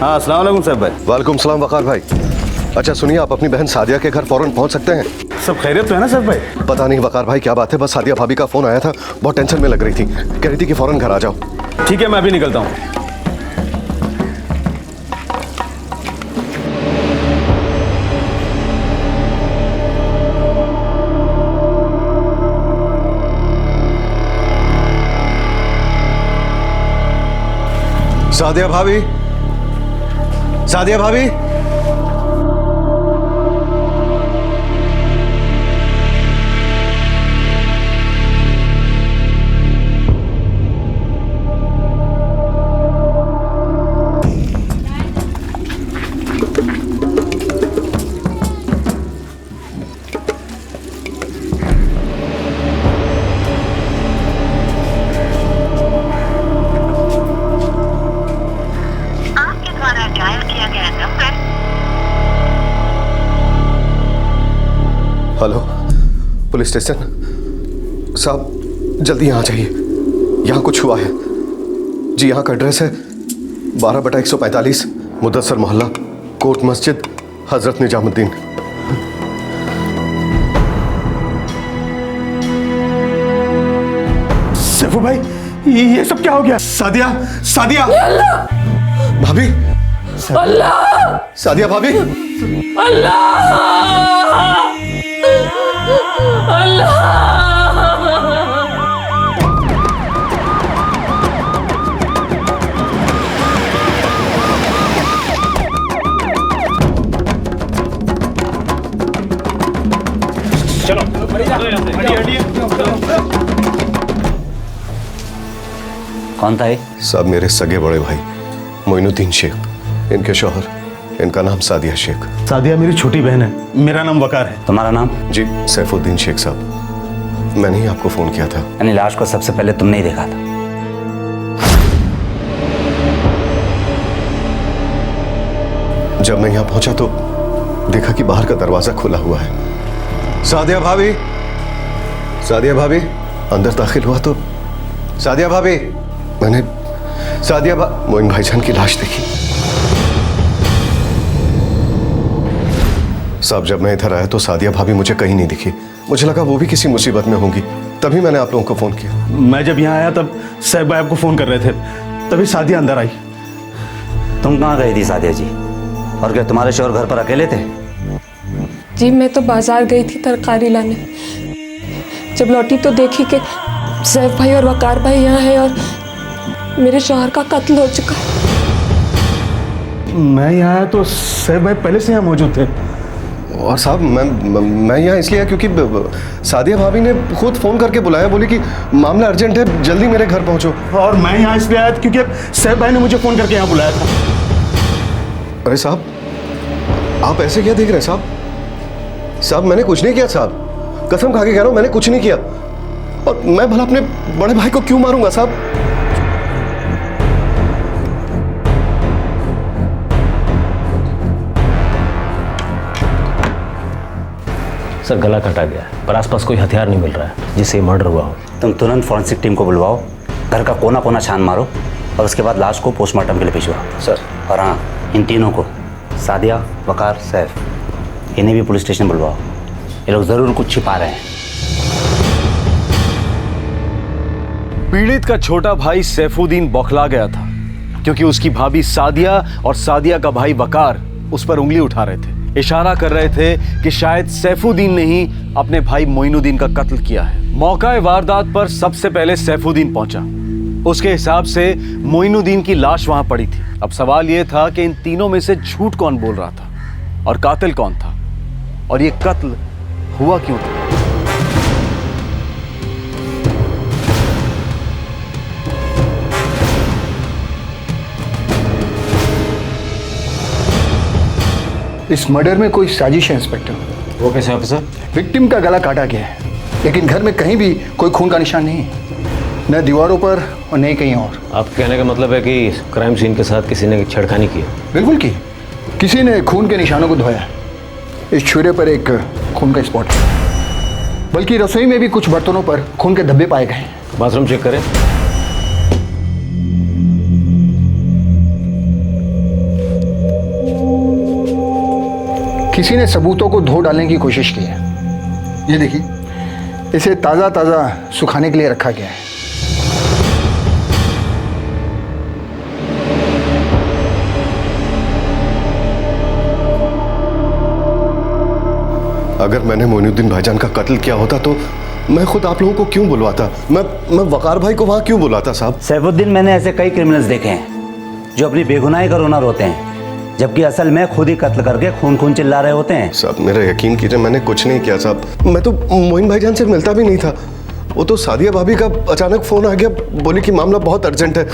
हाँ, अस्सलाम वालेकुम साहब भाई। वालेकुम सलाम वकार भाई। अच्छा सुनिए, आप अपनी बहन सादिया के घर फौरन पहुंच सकते हैं? सब खैरियत तो है ना साहब भाई? पता नहीं वकार भाई क्या बात है, बस सादिया भाभी का फोन आया था, बहुत टेंशन में लग रही थी, कह रही थी कि फौरन घर आ जाओ। ठीक है, मैं अभी निकलता हूँ। सादिया भाभी, सादिया भाभी। हेलो, पुलिस स्टेशन साहब, जल्दी यहाँ आ जाइए, यहाँ कुछ हुआ है जी। यहाँ का एड्रेस है 12/145 मुदस्सर मोहल्ला, कोर्ट मस्जिद, हजरत निजामुद्दीन। सैफू भाई, ये सब क्या हो गया? सादिया, सादिया भाभी, सादिया भाभी। चलो कौन था ये? सब मेरे सगे बड़े भाई मोइनुद्दीन शेख, इनके शौहर, इनका नाम सादिया शेख। सादिया मेरी छोटी बहन है, मेरा नाम वकार है। तुम्हारा नाम? जी सैफुद्दीन शेख साहब, मैंने ही आपको फोन किया था। यानी लाश को सबसे पहले तुमने ही देखा था? जब मैं यहाँ पहुंचा तो देखा कि बाहर का दरवाजा खुला हुआ है। सादिया भाभी, सादिया भाभी, अंदर दाखिल हुआ तो सादिया भाभी, मैंने मोइन भाईजान की लाश देखी। साहब जब मैं इधर आया तो सादिया भाभी मुझे कहीं नहीं दिखी, मुझे लगा वो भी किसी मुसीबत में होंगी, तभी मैंने आप लोगों को फोन किया। मैं जब यहाँ आया तब साहब भाई आपको फोन कर रहे थे, तभी सादिया अंदर आई। तुम कहाँ गई थी सादिया जी? और क्या तुम्हारे शौहर घर पर अकेले थे? जी मैं तो बाजार गई थी तरकारी लाने, जब लौटी तो देखी कि सैफ भाई और वकार भाई यहाँ है और मेरे शौहर का कत्ल हो चुका है। मैं यहाँ आया तो साहब भाई पहले से यहाँ मौजूद थे। और साहब मैं यहाँ इसलिए आया क्योंकि सादिया भाभी ने खुद फोन करके बुलाया, बोली कि मामला अर्जेंट है, जल्दी मेरे घर पहुंचो। और मैं यहाँ इसलिए आया क्योंकि साहब भाई ने मुझे फोन करके यहाँ बुलाया था। अरे साहब, आप ऐसे क्या देख रहे हैं साहब? साहब मैंने कुछ नहीं किया साहब, कसम खा के कह रहा हूं मैंने कुछ नहीं किया। और मैं भला अपने बड़े भाई को क्यों मारूंगा साहब? सर गला कटा गया है, पर आसपास कोई हथियार नहीं मिल रहा है जिससे मर्डर हुआ हो। तुम तुरंत फॉरेंसिक टीम को बुलवाओ, घर का कोना कोना छान मारो और उसके बाद लाश को पोस्टमार्टम के लिए भिजवाओ। सर। और हाँ, इन तीनों को, सादिया, वकार, सैफ, इन्हें भी पुलिस स्टेशन बुलवाओ। ये लोग जरूर कुछ छिपा रहे हैं। पीड़ित का छोटा भाई सैफुद्दीन बौखला गया था क्योंकि उसकी भाभी सादिया और सादिया का भाई वकार उस पर उंगली उठा रहे थे, इशारा कर रहे थे कि शायद सैफुद्दीन ने ही अपने भाई मोइनुद्दीन का कत्ल किया है। मौका वारदात पर सबसे पहले सैफुद्दीन पहुंचा। उसके हिसाब से मोइनुद्दीन की लाश वहां पड़ी थी। अब सवाल यह था कि इन तीनों में से झूठ कौन बोल रहा था और कातिल कौन था, और ये कत्ल हुआ क्यों था? इस मर्डर में कोई साजिश है इंस्पेक्टर। वो कैसे ऑफिसर? विक्टिम का गला काटा गया है, लेकिन घर में कहीं भी कोई खून का निशान नहीं है, न दीवारों पर और न कहीं और। आप कहने का मतलब है कि क्राइम सीन के साथ किसी ने छेड़खानी की? बिल्कुल की, किसी ने खून के निशानों को धोया। इस छुरे पर एक खून का स्पॉट है, बल्कि रसोई में भी कुछ बर्तनों पर खून के धब्बे पाए गए। बाथरूम चेक करें। किसी ने सबूतों को धो डालने की कोशिश की है। ये देखिए, इसे ताज़ा ताज़ा सुखाने के लिए रखा गया है। अगर मैंने मोइनुद्दीन भाईजान का कत्ल किया होता तो मैं खुद आप लोगों को क्यों बुलवाता? मैं वकार भाई को वहां क्यों बुलाता साहब? सैफुद्दीन, मैंने ऐसे कई क्रिमिनल्स देखे हैं जो अपनी बेगुनाही का रोना रोते हैं, जबकि असल में खुद ही कत्ल करके खून खून चिल्ला रहे होते हैं। साहब मेरा यकीन कीजिए, मैंने कुछ नहीं किया साहब। मैं तो मोइन भाईजान से मिलता भी नहीं था। वो तो सादिया भाभी का अचानक फोन आ गया, बोली कि मामला बहुत अर्जेंट है।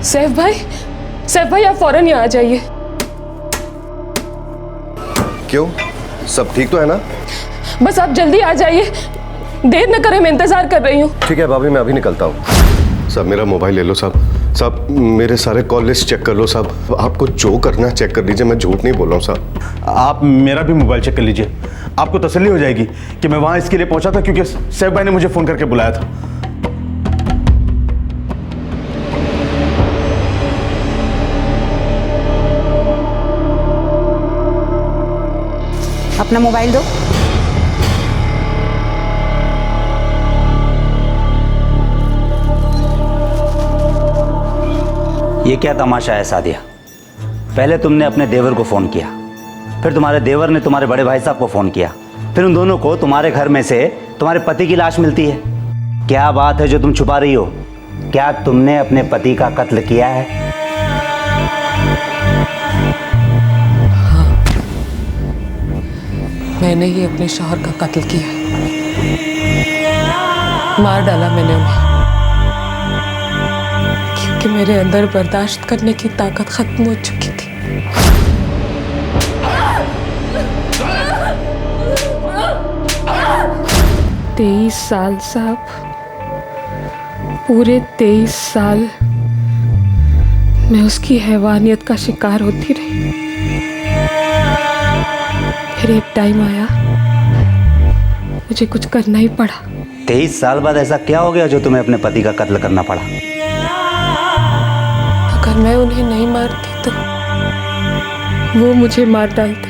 सैफ भाई आप फौरन यहाँ आ जाइए। क्यों, सब ठीक तो है ना? बस आप जल्दी आ जाइए, देर न करें, मैं इंतजार कर रही हूँ। ठीक है भाभी, मैं अभी निकलता हूँ। साहब मेरा मोबाइल ले लो साहब। साहब मेरे सारे कॉल लिस्ट चेक कर लो साहब। आपको जो करना है चेक कर लीजिए, मैं झूठ नहीं बोल रहा हूँ साहब। आप मेरा भी मोबाइल चेक कर लीजिए, आपको तसल्ली हो जाएगी कि मैं वहां इसके लिए पहुंचा था क्योंकि सैफ भाई ने मुझे फोन करके बुलाया था। अपना मोबाइल दो। ये क्या तमाशा है सादिया? पहले तुमने अपने देवर को फ़ोन किया, फिर तुम्हारे देवर ने तुम्हारे बड़े भाई साहब को फ़ोन किया, फिर उन दोनों को तुम्हारे घर में से तुम्हारे पति की लाश मिलती है। क्या बात है जो तुम छुपा रही हो? क्या तुमने अपने पति का कत्ल किया है? मैंने ही अपने शौहर का कत्ल किया, मार डाला मैंने उन्हें, क्योंकि मेरे अंदर बर्दाश्त करने की ताकत खत्म हो चुकी थी। तेईस साल साहब, पूरे 23 साल मैं उसकी हैवानियत का शिकार होती रही। फिर एक टाइम आया, मुझे कुछ करना ही पड़ा। 23 साल बाद ऐसा क्या हो गया जो तुम्हें अपने पति का कत्ल करना पड़ा? अगर मैं उन्हें नहीं मारती तो वो मुझे मार डालते।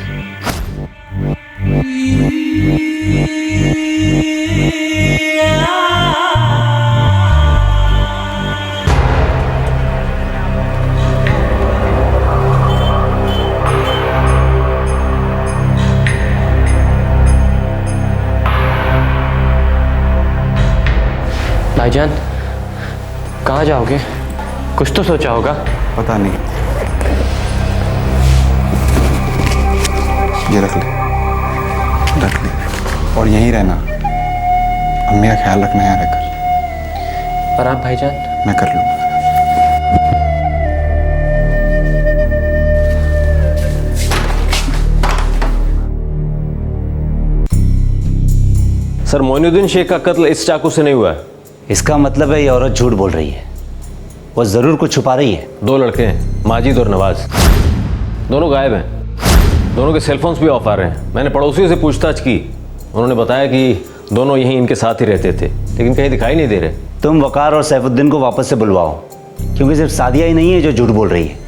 भाईजान, कहाँ जाओगे? कुछ तो सोचा होगा। पता नहीं। ये रख ले और यहीं रहना। अम्मी का ख्याल रखना यहाँ रहकर। और आप भाईजान? मैं कर लूँगा। सर, मोइनुद्दीन शेख का कत्ल इस चाकू से नहीं हुआ है। इसका मतलब है ये औरत झूठ बोल रही है, वो ज़रूर कुछ छुपा रही है। 2 लड़के हैं, माजिद और नवाज, दोनों गायब हैं। दोनों के सेलफोन्स भी ऑफ आ रहे हैं। मैंने पड़ोसियों से पूछताछ की, उन्होंने बताया कि दोनों यहीं इनके साथ ही रहते थे, लेकिन कहीं दिखाई नहीं दे रहे। तुम वकार और सैफुद्दीन को वापस से बुलवाओ, क्योंकि सिर्फ सादिया ही नहीं है जो झूठ बोल रही है।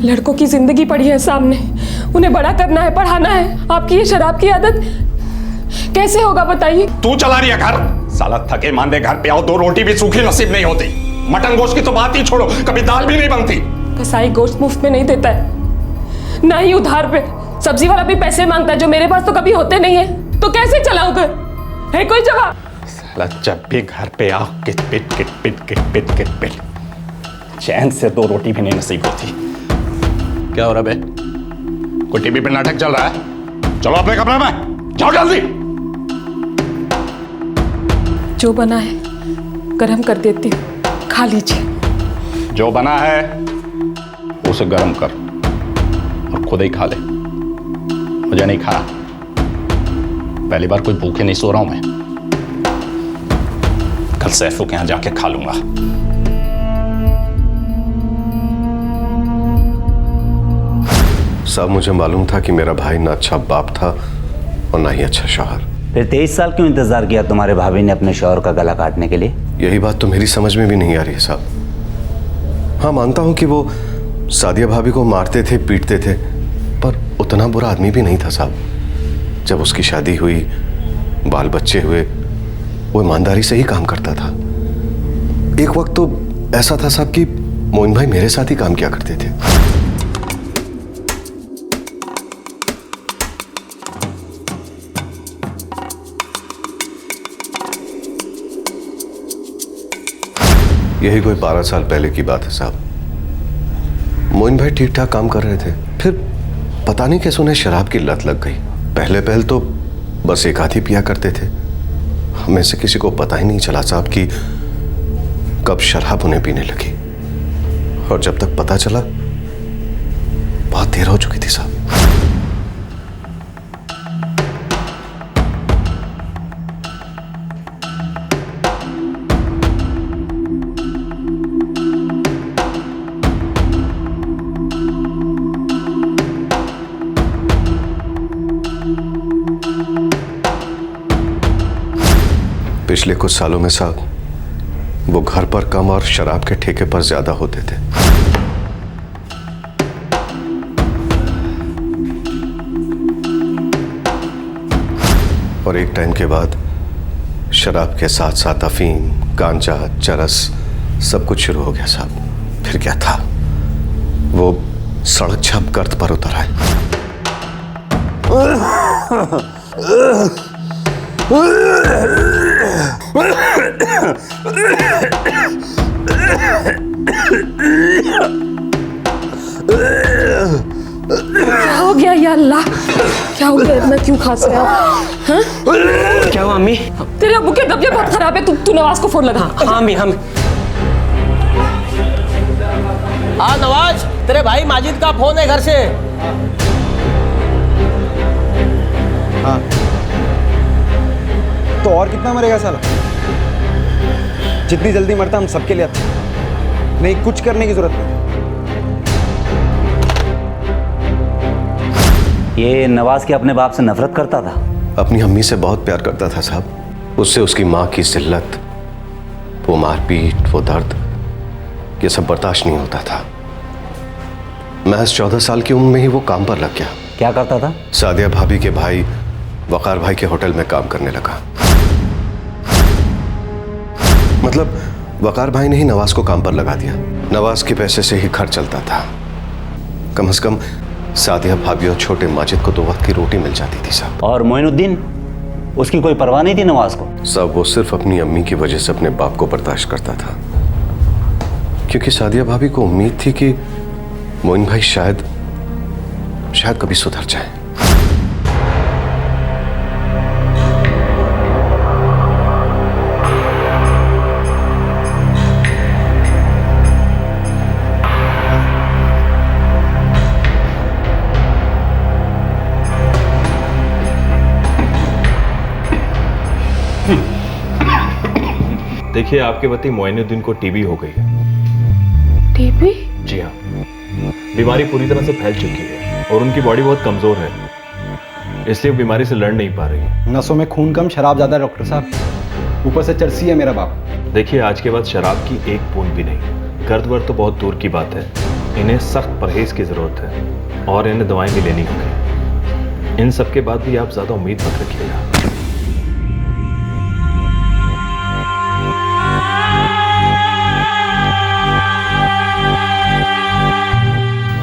लड़कों की जिंदगी पड़ी है सामने, उन्हें बड़ा करना है, पढ़ाना है। आपकी ये शराब की आदत कैसे होगा बताइए? तू चला रही है घर। साला थके मांदे घर पे आओ, 2 रोटी भी सूखी नसीब नहीं होती। मटन गोश्त की तो बात ही छोड़ो, कभी दाल भी नहीं बनती। कसाई गोश्त मुफ्त में नहीं देता है, ना ही उधार पे। सब्जी वाला भी पैसे मांगता है जो मेरे पास तो कभी होते नहीं है। तो कैसे चलाऊं घर? है कोई जवाब? साला जब भी घर पे आओ किट पिट किट पिट किट पिट किट पिट, चैन से 2 रोटी भी नहीं नसीब होती। क्या हो रहा है? कोई टीवी पे नाटक चल रहा है? चलो अपने कमरे में जाओ जल्दी। जो बना है गरम कर देती हूँ, खा लीजिए। जो बना है उसे गर्म कर और खुद ही खा ले। मुझे नहीं खाना, पहली बार कोई भूखे नहीं सो रहा हूं मैं। कल सैफू के यहां जाके खा लूंगा। साहब, मुझे मालूम था कि मेरा भाई ना अच्छा बाप था और ना ही अच्छा शौहर। फिर 23 साल क्यों इंतजार किया तुम्हारे भाभी ने अपने शौहर का गला काटने के लिए? यही बात तो मेरी समझ में भी नहीं आ रही है साहब। हाँ, मानता हूं कि वो सादिया भाभी को मारते थे, पीटते थे, पर उतना बुरा आदमी भी नहीं था साहब। जब उसकी शादी हुई, बाल बच्चे हुए, वो ईमानदारी से ही काम करता था। एक वक्त तो ऐसा था साहब कि मोइन भाई मेरे साथ ही काम किया करते थे। यही कोई 12 साल पहले की बात है साहब। मोइन भाई ठीक ठाक काम कर रहे थे, फिर पता नहीं कैसे उन्हें शराब की लत लग गई। पहले तो बस एक आधी पिया करते थे। हमें से किसी को पता ही नहीं चला साहब कि कब शराब उन्हें पीने लगी, और जब तक पता चला बहुत देर हो चुकी थी साहब। पिछले कुछ सालों में साहब वो घर पर कम और शराब के ठेके पर ज्यादा होते थे। और एक टाइम के बाद शराब के साथ साथ अफीम, गांजा, चरस सब कुछ शुरू हो गया साहब। फिर क्या था, वो सड़क छाप गर्त पर उतर आए। क्या हो गया या अल्लाह, क्या हो गया? इतना क्यों खांस रहा है? हाँ? क्या हुआ अम्मी? तेरे अब्बू की तबीयत बहुत खराब है। तू नवाज को फोन लगा। हाँ अम्मी, हम हाँ नवाज, तेरे भाई माजिद का फोन है घर से। हाँ, तो और कितना मरेगा साला? जितनी जल्दी मरता हम सबके लिए अच्छा। नहीं, कुछ करने की जरूरत नहीं। ये नवाज के अपने बाप से नफरत करता था? अपनी अम्मी से बहुत प्यार करता था साहब। उससे उसकी माँ की जिल्लत, वो मारपीट, वो दर्द, ये सब बर्दाश्त नहीं होता था। महज 14 साल की उम्र में ही वो काम पर लग गया। क्या करता था? सादिया भाभी के भाई वकार भाई के होटल में काम करने लगा। मतलब वकार भाई ने ही नवाज को काम पर लगा दिया। नवाज के पैसे से ही घर चलता था। कम से कम सादिया भाभी और छोटे माजिद को 2 वक्त की रोटी मिल जाती थी साहब। और मोइनुद्दीन, उसकी कोई परवाह नहीं थी नवाज को? साहब, वो सिर्फ अपनी अम्मी की वजह से अपने बाप को बर्दाश्त करता था, क्योंकि सादिया भाभी को उम्मीद थी कि मोइन भाई शायद कभी सुधर जाए। देखिए, आपके पति मोइनुद्दीन को टीबी हो गई है। टीबी? जी हाँ, बीमारी पूरी तरह से फैल चुकी है और उनकी बॉडी बहुत कमजोर है, इसलिए वो बीमारी से लड़ नहीं पा रही है। नसों में खून कम, शराब ज्यादा डॉक्टर साहब। ऊपर से चर्सी है मेरा बाप। देखिए, आज के बाद शराब की एक बूंद भी नहीं। गर्द वर्द तो बहुत दूर की बात है, इन्हें सख्त परहेज की जरूरत है और इन्हें दवाएं भी लेनी होगी। इन सब के बाद भी आप ज्यादा उम्मीद मत रखिएगा।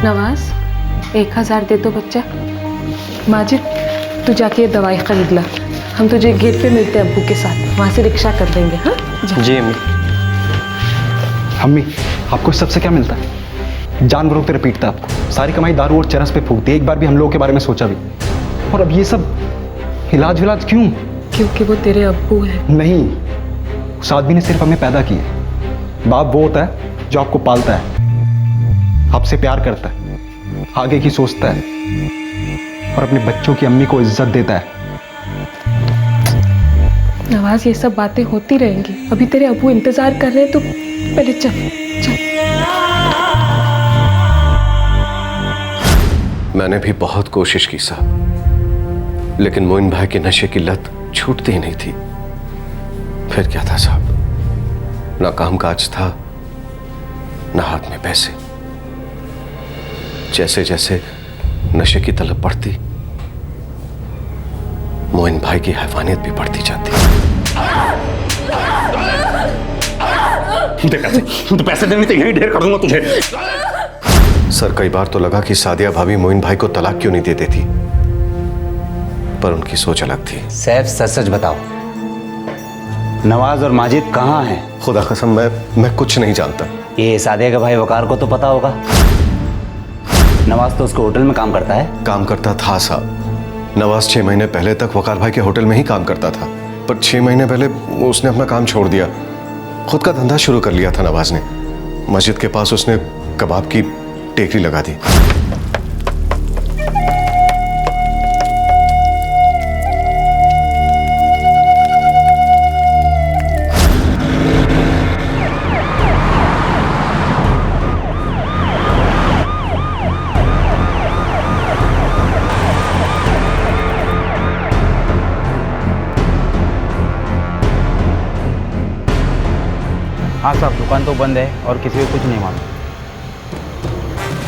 नवाज, 1000 दे दो बच्चा। माजिद, तू जाके ये दवाई खरीद ला। हम तुझे गेट पे मिलते हैं अब्बू के साथ, वहाँ से रिक्शा कर देंगे। हाँ जी अम्मी। अम्मी, आपको सबसे क्या मिलता है? जानवरों पे पीटता है आपको। सारी कमाई दारू और चरस पे फूक दी। एक बार भी हम लोगों के बारे में सोचा भी? और अब ये सब इलाज विलाज क्यों? क्योंकि वो तेरे अब्बू हैं। नहीं, उस आदमी ने सिर्फ हमें पैदा किया। बाप वो होता है जो आपको पालता है, आपसे प्यार करता है, आगे की सोचता है और अपने बच्चों की अम्मी को इज्जत देता है। नवाज, ये सब बातें होती रहेंगी। अभी तेरे अबू इंतजार कर रहे हैं, तो पहले चल चल। मैंने भी बहुत कोशिश की साहब, लेकिन मोइन भाई के नशे की लत छूटती ही नहीं थी। फिर क्या था साहब, ना काम काज था, ना हाथ में पैसे। जैसे जैसे नशे की तलब बढ़ती, मोइन भाई की हैवानियत भी बढ़ती जाती। पैसे देने तो यहीं ढेर कर दूंगा तुझे। सर, कई बार तो लगा कि सादिया भाभी मोइन भाई को तलाक क्यों नहीं दे देती, पर उनकी सोच अलग थी। सैफ, सच सच बताओ, नवाज और माजिद कहाँ हैं? खुदा कसम मैं कुछ नहीं जानता। ये सादिया के भाई वकार को तो पता होगा। नवाज तो उसके होटल में काम करता है। काम करता था साहब। नवाज 6 महीने पहले तक वकार भाई के होटल में ही काम करता था, पर 6 महीने पहले उसने अपना काम छोड़ दिया, खुद का धंधा शुरू कर लिया था नवाज ने। मस्जिद के पास उसने कबाब की टेकरी लगा दी। हाँ साहब, दुकान तो बंद है और किसी को कुछ नहीं मालूम।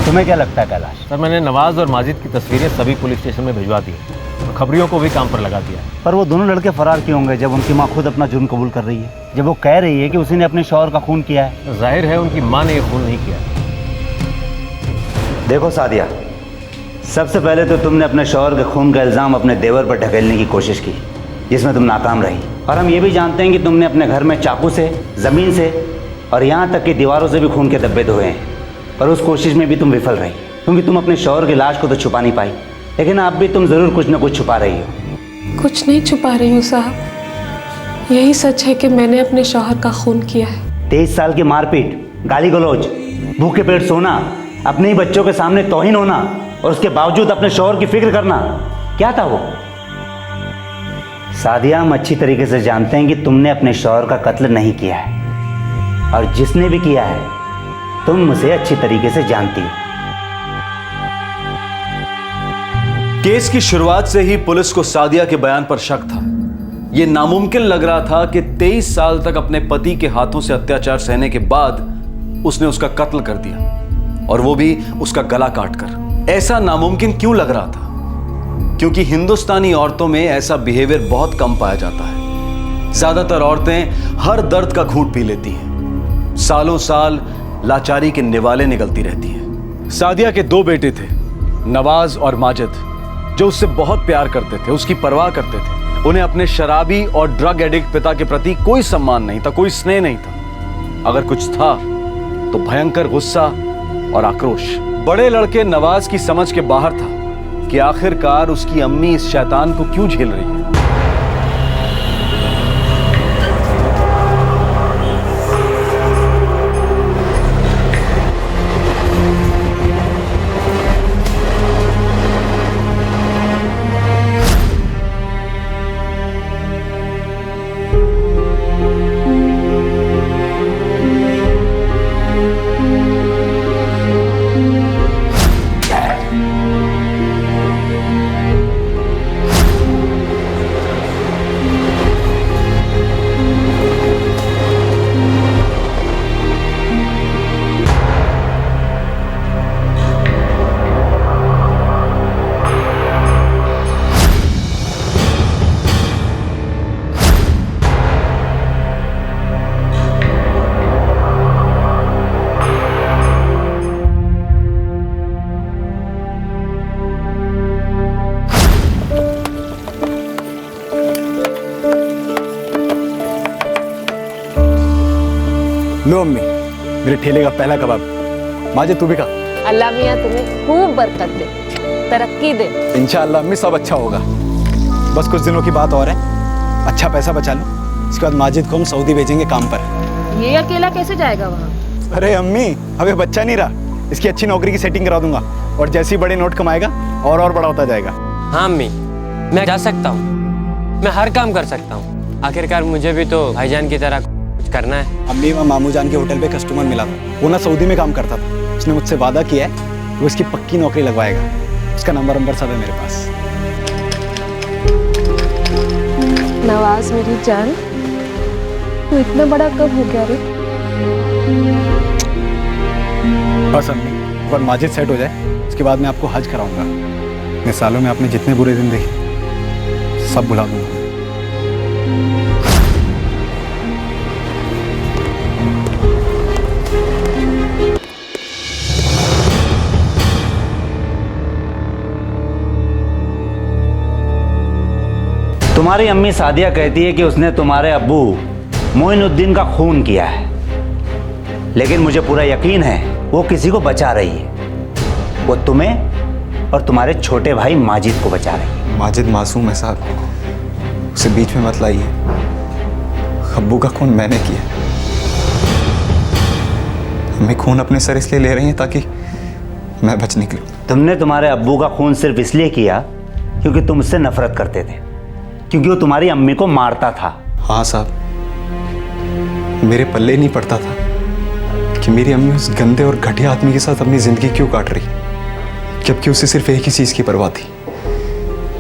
तुम्हें क्या लगता है कैलाश? सर, मैंने नवाज और माजिद की तस्वीरें सभी पुलिस स्टेशन में भिजवा दी है और खबरियों को भी काम पर लगा दिया है। पर वो दोनों लड़के फरार क्यों होंगे जब उनकी माँ खुद अपना जुर्म कबूल कर रही है, जब वो कह रही है कि उसी ने अपने शौहर का खून किया है? जाहिर है उनकी माँ ने ये खून नहीं किया। देखो सादिया, सबसे पहले तो तुमने अपने शौहर के खून का इल्ज़ाम अपने देवर पर ढकेलने की कोशिश की, जिसमें तुम नाकाम रही। और हम ये भी जानते हैं कि तुमने अपने घर में चाकू से, ज़मीन से और यहाँ तक कि दीवारों से भी खून के धब्बे धोए हैं, पर उस कोशिश में भी तुम विफल रही, क्योंकि तुम अपने शौहर की लाश को तो छुपा नहीं पाई, लेकिन अब भी तुम ज़रूर कुछ न कुछ छुपा रही हो। कुछ नहीं छुपा रही हूँ साहब, यही सच है कि मैंने अपने शौहर का खून किया है। 23 साल की मारपीट, गाली गलौज, भूखे पेट सोना, अपने ही बच्चों के सामने तौहीन होना और उसके बावजूद अपने शौहर की फिक्र करना, क्या था वो? सादिया, हम अच्छी तरीके से जानते हैं कि तुमने अपने शौहर का कत्ल नहीं किया है, और जिसने भी किया है तुम उसे अच्छी तरीके से जानती हो। केस की शुरुआत से ही पुलिस को सादिया के बयान पर शक था। यह नामुमकिन लग रहा था कि 23 साल तक अपने पति के हाथों से अत्याचार सहने के बाद उसने उसका कत्ल कर दिया, और वो भी उसका गला काटकर। ऐसा नामुमकिन क्यों लग रहा था? क्योंकि हिंदुस्तानी औरतों में ऐसा बिहेवियर बहुत कम पाया जाता है। ज्यादातर औरतें हर दर्द का घूंट पी लेती हैं, सालों साल लाचारी के निवाले निकलती रहती हैं। सादिया के 2 बेटे थे, नवाज और माजिद, जो उससे बहुत प्यार करते थे, उसकी परवाह करते थे। उन्हें अपने शराबी और ड्रग एडिक्ट पिता के प्रति कोई सम्मान नहीं था, कोई स्नेह नहीं था। अगर कुछ था तो भयंकर गुस्सा और आक्रोश। बड़े लड़के नवाज की समझ के बाहर था कि आखिरकार उसकी अम्मी इस शैतान को क्यों झेल रही है। लो अम्मी, मेरे ठेले का पहला कबाब। माजिद, तू भी खा। अल्लाह मियाँ तुम्हें खूब बरकत दे, तरक्की दे। इंशाअल्लाह अम्मी, सब अच्छा होगा। बस कुछ दिनों की बात और है, अच्छा पैसा बचा लो, इसके बाद माजिद को हम सऊदी भेजेंगे काम पर। ये अकेला कैसे जाएगा वहाँ? अरे अम्मी, अब ये बच्चा नहीं रहा, इसकी अच्छी नौकरी की सेटिंग करा दूंगा और जैसे ही बड़े नोट कमाएगा और बड़ा होता जाएगा। हाँ अम्मी, मैं जा सकता हूँ, मैं हर काम कर सकता हूँ। आखिरकार मुझे भी तो भाईजान की तरह कुछ करना है। अम्मी, मैं मामू जान के होटल पे कस्टमर मिला था, वो ना सऊदी में काम करता था। उसने मुझसे वादा किया है वो इसकी पक्की नौकरी लगवाएगा। उसका नंबर सब है मेरे पास। नवाज मेरी जान, तू इतना बड़ा कब हो गया रे? बस अम्मी, एक बार माजिद सेट हो जाए उसके बाद मैं आपको हज कराऊंगा। इतने सालों में आपने जितने बुरे दिन देखे सब भुला दूंगा। तुम्हारी अम्मी सादिया कहती है कि उसने तुम्हारे अब्बू मोइनुद्दीन का खून किया है, लेकिन मुझे पूरा यकीन है वो किसी को बचा रही है। वो तुम्हें और तुम्हारे छोटे भाई माजिद को बचा रही है। माजिद मासूम है साहब, उसे बीच में मत लाइए। अब्बू का खून मैंने किया। मैं खून अपने सर इसलिए ले रही हैं ताकि मैं बच निकलूं। तुमने तुम्हारे अब्बू का खून सिर्फ इसलिए किया क्योंकि तुम उससे नफरत करते थे, क्योंकि वो तुम्हारी अम्मी को मारता था। हाँ साहब, मेरे पल्ले नहीं पड़ता था कि मेरी अम्मी उस गंदे और घटिया आदमी के साथ अपनी जिंदगी क्यों काट रही, जबकि उसे सिर्फ एक ही चीज की परवाह थी,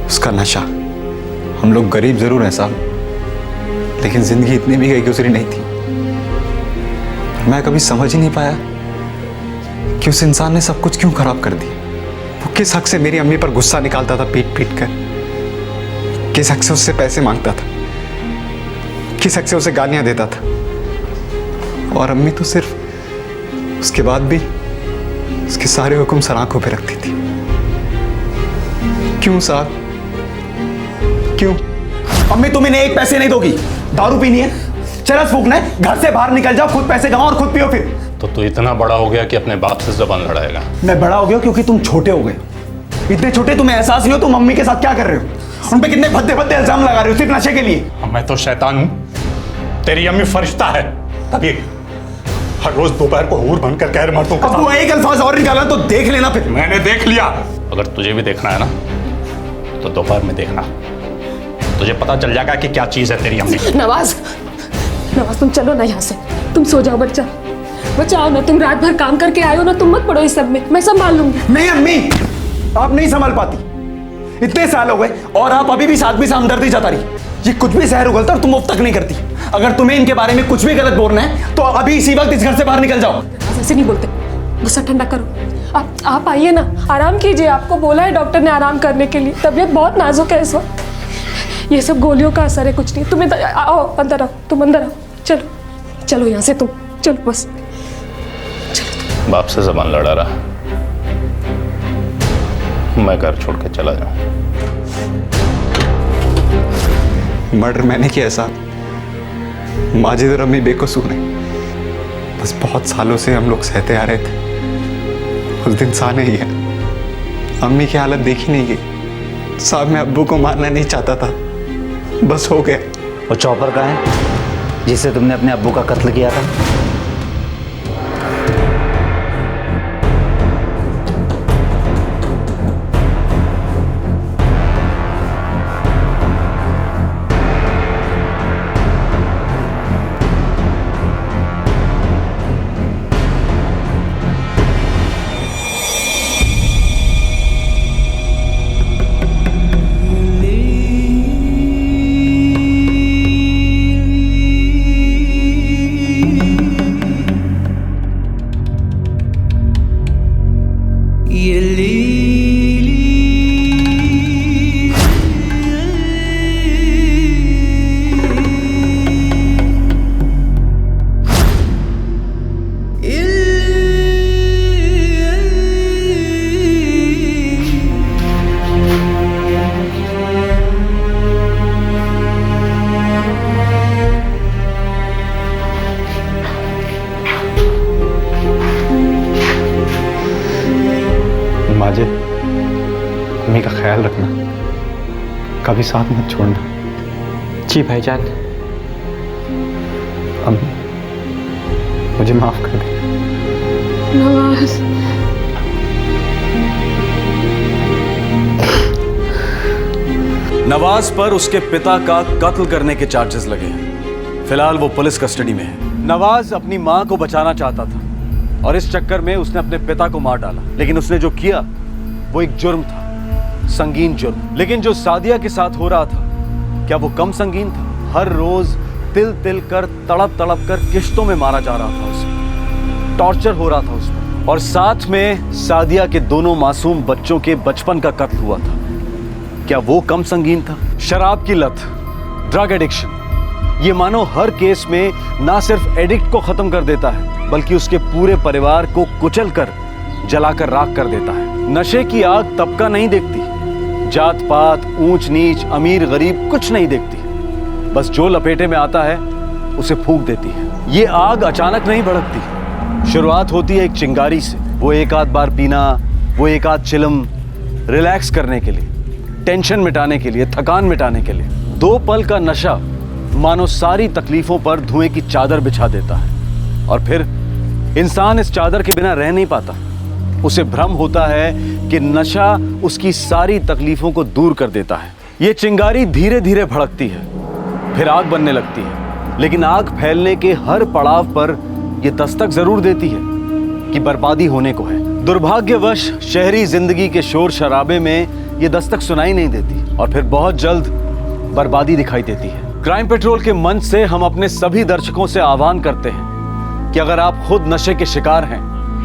उसका नशा। हम लोग गरीब जरूर हैं साहब, लेकिन जिंदगी इतनी भी गई गुजरी नहीं थी। मैं कभी समझ ही नहीं पाया कि उस इंसान ने सब कुछ क्यों खराब कर दिया। वो किस हक से मेरी अम्मी पर गुस्सा निकालता था पीट पीट कर, किस हक से उससे पैसे मांगता था, किस हक से उसे गालियां देता था। और अम्मी तो सिर्फ उसके बाद भी उसके सारे हुक्म सर आंखों पे रखती थी। क्यों साहब, क्यों? अम्मी तुम इन्हें एक पैसे नहीं दोगी। दारू पीनी है, चरस फूकना है, घर से बाहर निकल जाओ, खुद पैसे कमाओ और खुद पियो। फिर तो तू इतना बड़ा हो गया कि अपने बाप से जबान लड़ाएगा? मैं बड़ा हो गया क्योंकि तुम छोटे हो गए। इतने छोटे तुम्हें एहसास नहीं हो तुम मम्मी के साथ क्या कर रहे हो। उन पे कितने भद्दे भद्दे इल्जाम लगा रहे हो सिर्फ नशे के लिए। मैं तो शैतान हूं, तेरी अम्मी फरिश्ता है। तभी हर रोज दोपहर को हूर बनकर कहर मर्दों के अब एक अल्फाज और निकाला तो देख लेना। फिर मैंने देख लिया। अगर तुझे भी देखना है ना तो दोपहर में देखना, तुझे पता चल जाएगा कि क्या चीज है तेरी अम्मी। नवाज, नवाज तुम चलो ना यहाँ से, तुम सो जाओ। बच्चा बचाओ ना, तुम रात भर काम करके आए हो ना, तुम मत पड़ो इस सब में, मैं संभाल लूंगी। नहीं अम्मी, आप नहीं संभाल पाती। इतने साल हो गए और आप अभी भी साथ भी हमदर्दी जता रही। ये कुछ भी जहर उगलता और तुम मुफ्त तक नहीं करती। अगर तुम्हें इनके बारे में कुछ भी गलत बोलना है तो अभी इसी वक्त इस घर से बाहर निकल जाओ। ऐसे नहीं बोलते, गुस्सा ठंडा करो। आप आइए ना, आराम कीजिए। आपको बोला है डॉक्टर ने आराम करने के लिए, तबीयत बहुत नाजुक है इस वक्त। ये सब गोलियों का असर है, कुछ नहीं। तुम्हें आओ, अंदर आओ, तुम अंदर आओ। चलो चलो यहाँ से, तुम चलो बस। बाप से जबान लड़ा रहा, मैं घर छोड़ के चला जाऊं। मर्डर मैंने किया साहब, माजिद और अम्मी बेकसूर हैं। बस बहुत सालों से हम लोग सहते आ रहे थे, उस दिन साने ही है। अम्मी की हालत देखी नहीं गई साहब। मैं अब्बू को मारना नहीं चाहता था, बस हो गया। वो चॉपर का है जिससे तुमने अपने अब्बू का कत्ल किया था? माजिद, अम्मी का ख्याल रखना, कभी साथ मत छोड़ना। जी भाईजान। अम्मी, मुझे माफ कर दे। नवाज, नवाज पर उसके पिता का कत्ल करने के चार्जेस लगे हैं। फिलहाल वो पुलिस कस्टडी में है। नवाज अपनी मां को बचाना चाहता था और इस चक्कर में उसने अपने पिता को मार डाला, लेकिन उसने जो किया वो एक जुर्म था, संगीन जुर्म। लेकिन जो सादिया के साथ हो रहा था, क्या वो कम संगीन था? हर रोज तिल तिल कर, तड़प तड़प कर किश्तों में मारा जा रहा था उसे, टॉर्चर हो रहा था उस पर, और साथ में सादिया के दोनों मासूम बच्चों के बचपन का कत्ल हुआ था। क्या वो कम संगीन था? शराब की लत, ड्रग एडिक्शन, ये मानो हर केस में ना सिर्फ एडिक्ट को खत्म कर देता है, बल्कि उसके पूरे परिवार को कुचल कर, जलाकर राख कर देता है। नशे की आग तबका नहीं देखती, जात पात, ऊंच नीच, अमीर गरीब कुछ नहीं देखती, बस जो लपेटे में आता है उसे फूंक देती है। ये आग अचानक नहीं भड़कती, शुरुआत होती है एक चिंगारी से। वो एक आध बार पीना, वो एक आध चिलम, रिलैक्स करने के लिए, टेंशन मिटाने के लिए, थकान मिटाने के लिए। 2 पल का नशा मानो सारी तकलीफों पर धुएं की चादर बिछा देता है, और फिर इंसान इस चादर के बिना रह नहीं पाता। उसे भ्रम होता है कि नशा उसकी सारी तकलीफों को दूर कर देता है। ये चिंगारी धीरे धीरे भड़कती है, फिर आग बनने लगती है, लेकिन आग फैलने के हर पड़ाव पर यह दस्तक जरूर देती है कि बर्बादी होने को है। दुर्भाग्यवश शहरी जिंदगी के शोर शराबे में ये दस्तक सुनाई नहीं देती, और फिर बहुत जल्द बर्बादी दिखाई देती है। क्राइम पेट्रोल के मंच से हम अपने सभी दर्शकों से आह्वान करते हैं कि अगर आप खुद नशे के शिकार हैं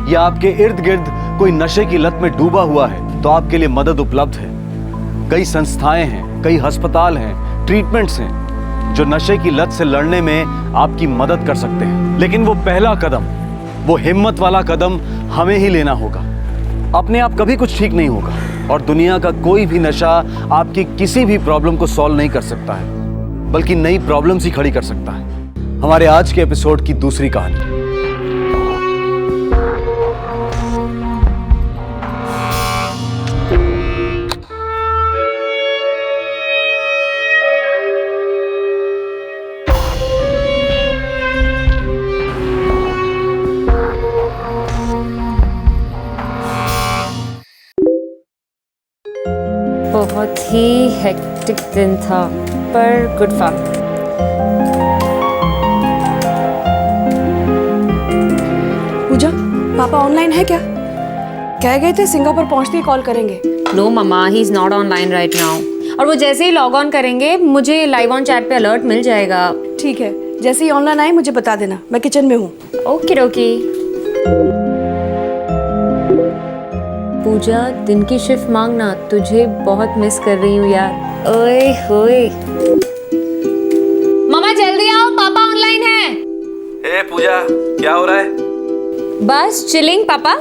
या आपके इर्द गिर्द कोई नशे की लत में डूबा हुआ है, तो आपके लिए मदद उपलब्ध है। कई संस्थाएं हैं, कई अस्पताल हैं, ट्रीटमेंट्स हैं जो नशे की लत से लड़ने में आपकी मदद कर सकते हैं। लेकिन वो पहला कदम, वो हिम्मत वाला कदम हमें ही लेना होगा। अपने आप कभी कुछ ठीक नहीं होगा, और दुनिया का कोई भी नशा आपकी किसी भी प्रॉब्लम को सॉल्व नहीं कर सकता है, बल्कि नई प्रॉब्लम्स ही खड़ी कर सकता है। हमारे आज के एपिसोड की दूसरी कहानी। बहुत ही हेक्टिक दिन था, पर गुड फन। पूजा, पापा ऑनलाइन है क्या? कह गए थे सिंगापुर पहुंचते ही कॉल करेंगे। No mama, he is not online right now. और वो जैसे ही लॉग ऑन करेंगे मुझे लाइव ऑन चैट पे अलर्ट मिल जाएगा। ठीक है, जैसे ही ऑनलाइन आए मुझे बता देना, मैं किचन में हूँ। Okay okay. पूजा, दिन की शिफ्ट मांगना, तुझे बहुत मिस कर रही हूँ यार। ओए होए। मम्मा जल्दी आओ, पापा ऑनलाइन है। ए पूजा, क्या हो रहा है? बस चिलिंग पापा।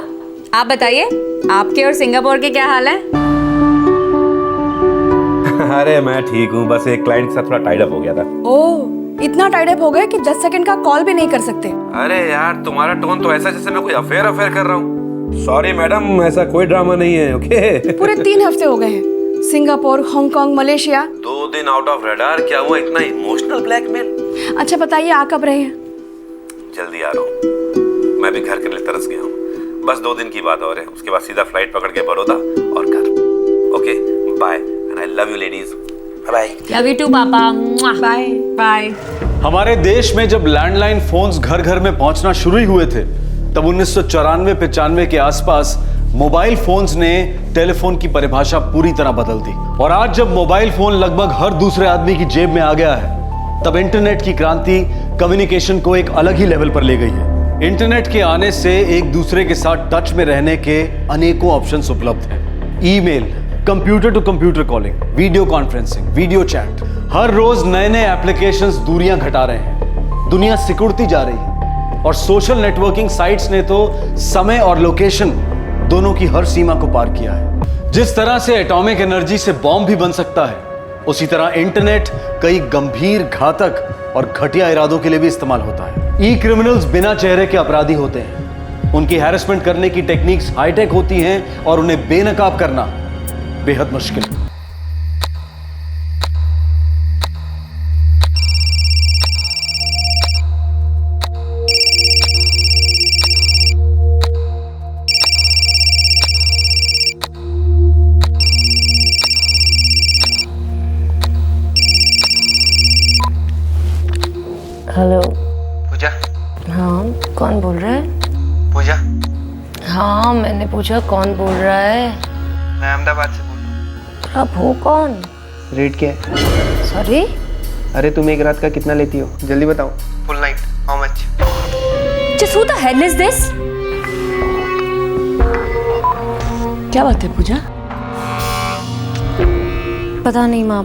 आप बताइए, आपके और सिंगापुर के क्या हाल है? अरे मैं ठीक हूँ, बस एक क्लाइंट के साथ थोड़ा टाइड अप हो गया था। ओह, इतना टाइड अप हो गए कि 10 सेकंड का कॉल भी नहीं कर सकते। अरे यार, तुम्हारा टोन तो ऐसा जैसे मैं कोई अफेयर कर रहा हूँ। सॉरी मैडम, ऐसा कोई ड्रामा नहीं है। ओके। पूरे 3 हफ्ते हो गए हैं, सिंगापुर, हांगकांग, मलेशिया। 2 दिन आउट ऑफ रडार। क्या हुआ इतना इमोशनल ब्लैकमेल? अच्छा बताइए, आ कब रहे हैं? जल्दी आ रहा हूँ, मैं भी घर के लिए तरस गया हूँ। बस 2 दिन की बात और है, उसके बाद सीधा फ्लाइट पकड़ के बड़ौदा और घर। Okay bye, and I love you ladies. Bye. Love you too papa. Bye bye. हमारे देश में जब लैंडलाइन फोन्स घर घर में पहुंचना शुरू ही हुए थे, तब 1994-95 के आसपास मोबाइल फोन्स ने टेलीफोन की परिभाषा पूरी तरह बदल दी। और आज जब मोबाइल फोन लगभग हर दूसरे आदमी की जेब में आ गया है, तब इंटरनेट की क्रांति कम्युनिकेशन को एक अलग ही लेवल पर ले गई है। इंटरनेट के आने से एक दूसरे के साथ टच में रहने के अनेकों ऑप्शंस उपलब्ध हैं। Email, computer to computer calling, video conferencing, video chat. हर रोज नए नए एप्लीकेशंस दूरियां घटा रहे हैं, दुनिया सिकुड़ती जा रही है, और सोशल नेटवर्किंग साइट्स ने तो समय और लोकेशन दोनों की हर सीमा को पार किया है। जिस तरह से एटॉमिक एनर्जी से बॉम्ब भी बन सकता है, उसी तरह इंटरनेट कई गंभीर, घातक और घटिया इरादों के लिए भी इस्तेमाल होता है। ई क्रिमिनल्स बिना चेहरे के अपराधी होते हैं। उनकी हैरेसमेंट करने की टेक्निक्स हाईटेक होती हैं और उन्हें बेनकाब करना बेहद मुश्किल। हेलो पूजा। हाँ कौन बोल रहा है? पूजा। हाँ मैंने पूछा कौन बोल रहा है? मैं अहमदाबाद से बोल रहा हूँ। अब हो कौन? रेट क्या है? सॉरी? अरे तुम एक रात का कितना लेती हो जल्दी बताओ। Full night how much? Just who the hell is this? क्या बात है पूजा? पता नहीं माँ,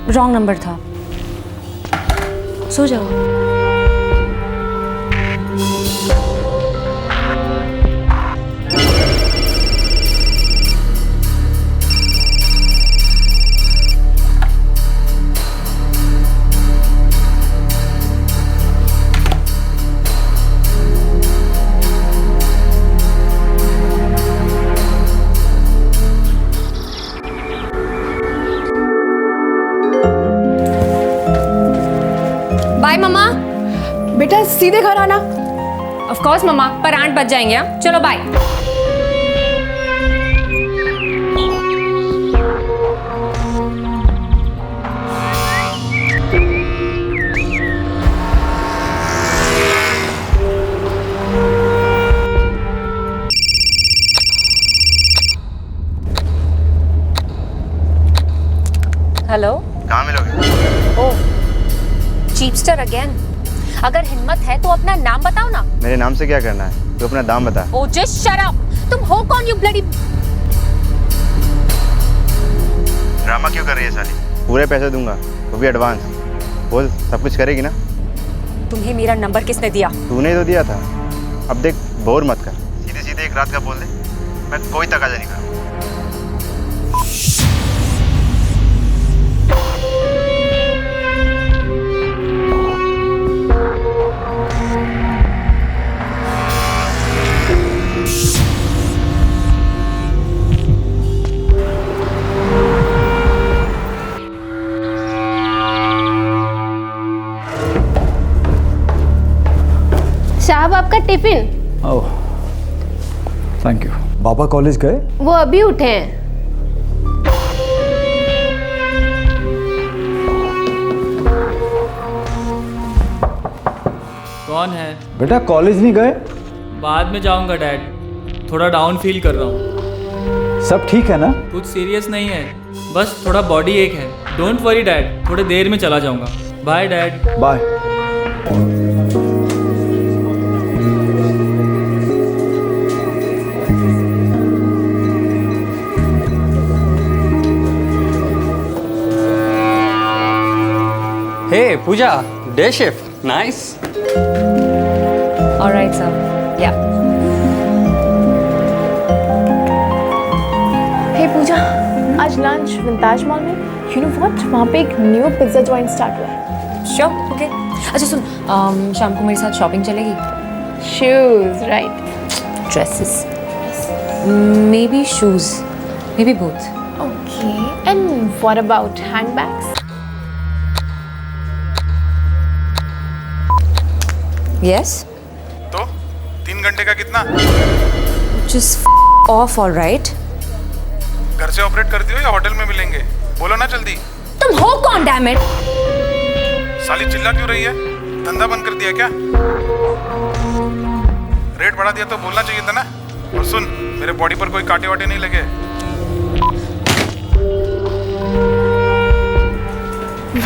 रॉन्ग नंबर था। सो जाओ। बाय मम्मा। बेटा सीधे घर आना। ऑफ कोर्स मम्मा, पर 8 बज जाएंगे। हाँ चलो बाय। हेलो। कहाँ मिलोगे? ओह चीपस्टर अगेन। अगर हिम्मत है तो अपना नाम बताओ ना। मेरे नाम से क्या करना है? तू अपना दाम बता। ओ जस्ट शट अप। तुम हो कौन यू ब्लडी? ड्रामा क्यों कर रही है साली? पूरे पैसे दूंगा, वो भी एडवांस। बोल सब कुछ करेगी ना? तुम्हें मेरा नंबर किसने दिया? तूने तो दिया था। अब देख बोर मत कर, सीधे सीधे एक रात का बोल दे, मैं कोई तकाजा नहीं करूँगा। साहब आपका tiffin. Oh thank you. Baba college गए? वो अभी उठे हैं। कौन है? बेटा कॉलेज नहीं गए? बाद में जाऊंगा डैड, थोड़ा डाउन फील कर रहा हूँ। सब ठीक है ना? कुछ सीरियस नहीं है, बस थोड़ा बॉडी एक है। डोंट वरी डैड, थोड़ी देर में चला जाऊंगा। Bye dad. Bye. Hey, Pooja, day shift. Nice. All right, sir. Yeah. Hey Pooja, आज लंच विंताज मॉल में। यू नो व्हाट, वहाँ पे एक न्यू पिज्जा जॉइंट स्टार्ट हुआ है। Sure, okay. अच्छा सुन, शाम को मेरे साथ शॉपिंग चलेगी? Shoes right? Dresses, maybe shoes, maybe both. Okay, and what about handbags? Yes. तो 3 घंटे का कितना? Just off, all right. घर से ऑपरेट करती हो या होटल में मिलेंगे? बोलो ना जल्दी। तुम हो कौन डैम इट? साली चिल्ला क्यों रही है? धंधा बंद कर दिया क्या? रेट बढ़ा दिया तो बोलना चाहिए था ना। और सुन, मेरे बॉडी पर कोई कांटे वाटे नहीं लगे।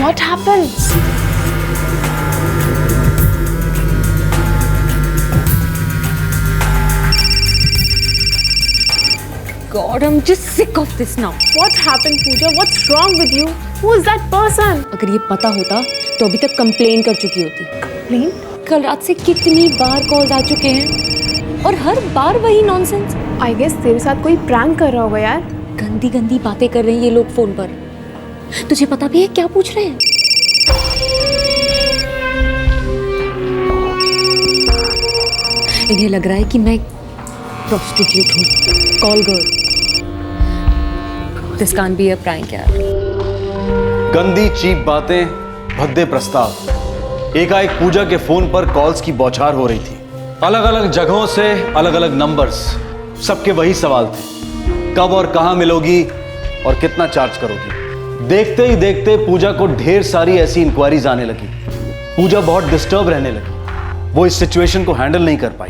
What happened? God, I'm just sick of this now. What happened, Pooja? What's wrong with you? Who is that person? अगर ये पता होता तो अभी तक कंप्लेन कर चुकी होती। कंप्लेन? कल रात से कितनी बार कॉल्स आ चुके हैं और हर बार वही नॉनसेंस। I guess तेरे साथ कोई प्रैंक कर रहा होगा यार। गंदी गंदी बातें कर रहे हैं ये लोग फोन पर। तुझे पता भी है क्या पूछ रहे हैं? इन्हें लग रहा है कि मैं प्रोस्टिट्यूट हूँ, call girl. This can't be a prank यार। गंदी चीप बातें, भद्दे प्रस्ताव। एकाएक पूजा के फोन पर कॉल्स की बौछार हो रही थी। अलग अलग जगहों से अलग अलग नंबर्स, सबके वही सवाल थे, कब और कहां मिलोगी और कितना चार्ज करोगी। देखते ही देखते पूजा को ढेर सारी ऐसी इंक्वायरीज आने लगी। पूजा बहुत डिस्टर्ब रहने लगी, वो इस सिचुएशन को हैंडल नहीं कर पाई।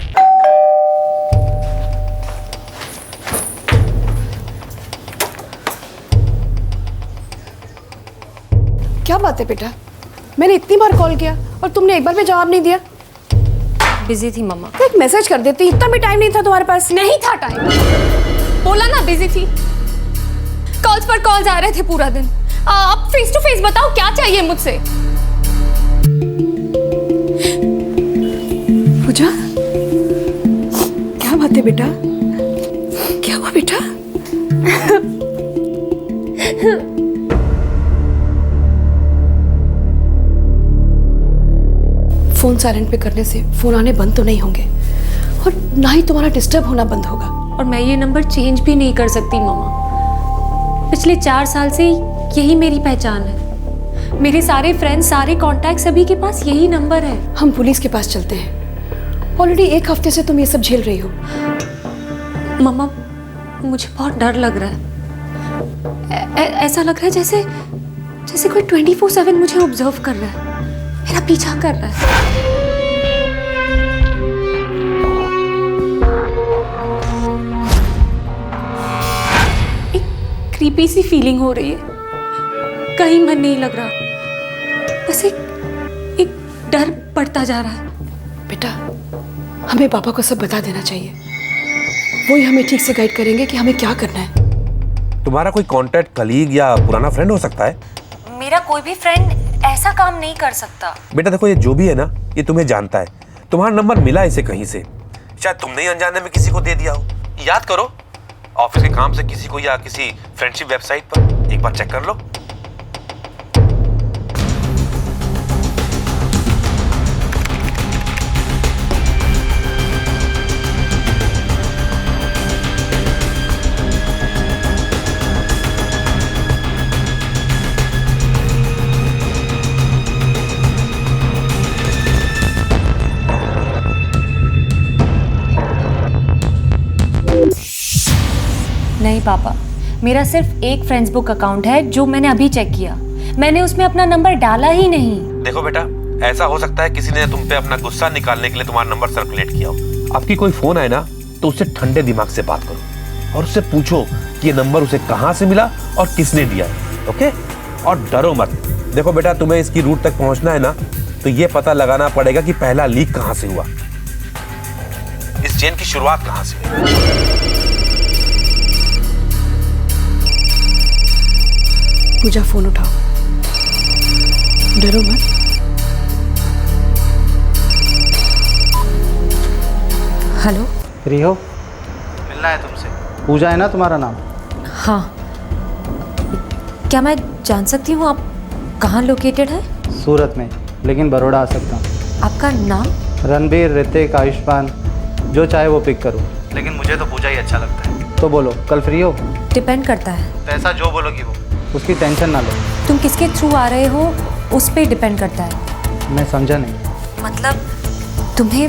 क्या बात है बेटा, मैंने इतनी बार कॉल किया और तुमने एक बार भी जवाब नहीं दिया। बिजी थी मम्मा। तो एक मैसेज कर देती, इतना भी टाइम नहीं था तुम्हारे पास। नहीं था टाइम, बोला ना बिजी थी। कॉल्स पर कॉल्स आ रहे थे पूरा दिन। आप फेस टू फेस बताओ क्या चाहिए मुझसे। पूजा, क्या बात है बेटा, क्या हुआ बेटा? फोन साइलेंट पे करने से फोन आने बंद तो नहीं होंगे और ना ही तुम्हारा डिस्टर्ब होना बंद होगा। और मैं ये नंबर चेंज भी नहीं कर सकती मम्मा। पिछले 4 साल से यही मेरी पहचान है। मेरे सारे फ्रेंड्स, सारे कॉन्टैक्ट, सभी के पास यही नंबर है। हम पुलिस के पास चलते हैं। ऑलरेडी 1 हफ्ते से तुम ये सब झेल रही हो। मम्मा, मुझे बहुत डर लग रहा है। ऐसा लग रहा है जैसे कोई 24/7 मुझे ऑब्जर्व कर रहा है, मेरा पीछा कर रहा है। एक क्रीपी सी फीलिंग हो रही है, कहीं मन नहीं लग रहा, बस एक डर बढ़ता जा रहा है। बेटा, हमें पापा को सब बता देना चाहिए, वो ही हमें ठीक से गाइड करेंगे कि हमें क्या करना है। तुम्हारा कोई कांटेक्ट, कलीग या पुराना फ्रेंड हो सकता है? मेरा कोई भी फ्रेंड ऐसा काम नहीं कर सकता। बेटा देखो, ये जो भी है ना, ये तुम्हें जानता है। तुम्हारा नंबर मिला इसे कहीं से, शायद तुमने ही अनजाने में किसी को दे दिया हो। याद करो, ऑफिस के काम से किसी को या किसी फ्रेंडशिप वेबसाइट पर एक बार चेक कर लो। नहीं पापा, मेरा सिर्फ एक फ्रेंड्स बुक अकाउंट है जो मैंने अभी चेक किया। मैंने उसमें अपना नंबर डाला ही नहीं। देखो बेटा, ऐसा हो सकता है किसी ने तुम पे अपना गुस्सा निकालने के लिए तुम्हारा नंबर सर्कुलेट किया हो। आपकी कोई फोन आए ना, तो उससे ठंडे दिमाग से बात करो और उससे पूछो कि ये नंबर उसे कहां से मिला और किसने दिया है। ओके? और डरो मत। देखो बेटा, तुम्हें इसकी रूट तक पहुंचना है ना, तो ये पता लगाना पड़ेगा कि पहला लीक कहां से हुआ, इस चेन की शुरुआत कहां से हुई। पूजा, फोन उठाओ, डरो मत। हेलो, फ्री हो? मिलना है तुमसे। पूजा है ना तुम्हारा नाम? हाँ। क्या मैं जान सकती हूँ आप कहाँ लोकेटेड है? सूरत में, लेकिन बड़ौदा आ सकता हूँ। आपका नाम? रणबीर, ऋतिक, आयुष्मान, जो चाहे वो पिक करो, लेकिन मुझे तो पूजा ही अच्छा लगता है। तो बोलो, कल फ्री हो? डिपेंड करता है। पैसा जो बोलोगी वो, उसकी टेंशन ना लो। तुम किसके थ्रू आ रहे हो उस पे डिपेंड करता है। मैं समझा नहीं। मतलब तुम्हें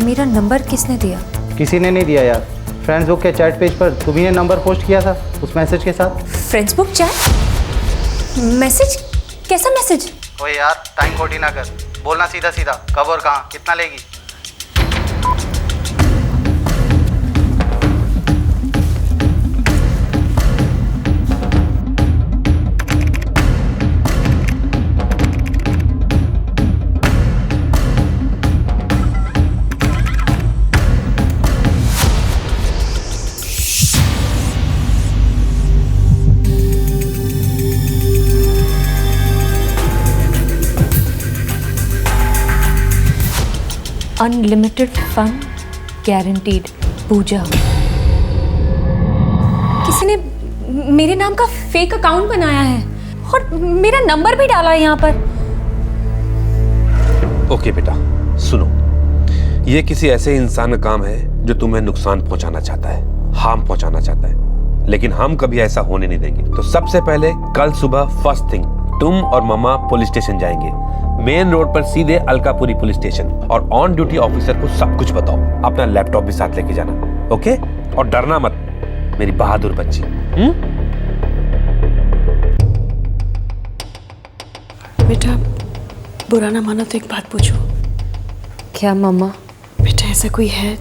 मेरा नंबर किसने दिया? किसी ने नहीं दिया यार, फ्रेंड्स बुक के चैट पेज पर तुम्ही ने नंबर पोस्ट किया था उस मैसेज के साथ। Friends book chat message? कैसा मैसेज? ओए यार, टाइम खोटी ना कर, बोलना सीधा सीधा, कब और कहाँ, कितना लेगी। अनलिमिटेड फन गारंटीड, पूजा। किसी ने मेरे नाम का फेक अकाउंट बनाया है और मेरा नंबर भी डाला है यहाँ पर। ओके बेटा, सुनो, ये किसी ऐसे इंसान का काम है जो तुम्हें नुकसान पहुंचाना चाहता है, हार्म पहुंचाना चाहता है, लेकिन हम कभी ऐसा होने नहीं देंगे। तो सबसे पहले कल सुबह फर्स्ट थिंग तुम और मम्मा पुलिस स्टेशन जाएंगे, मेन रोड पर सीधे अलकापुरी पुलिस स्टेशन, और ऑन ड्यूटी ऑफिसर को सब कुछ बताओ। अपना लैपटॉप भी साथ लेके जाना, ओके? और डरना मत, मेरी बहादुर बच्ची। बेटा, बुरा ना मानो तो एक बात पूछो। क्या मम्मा? बेटा ऐसा कोई है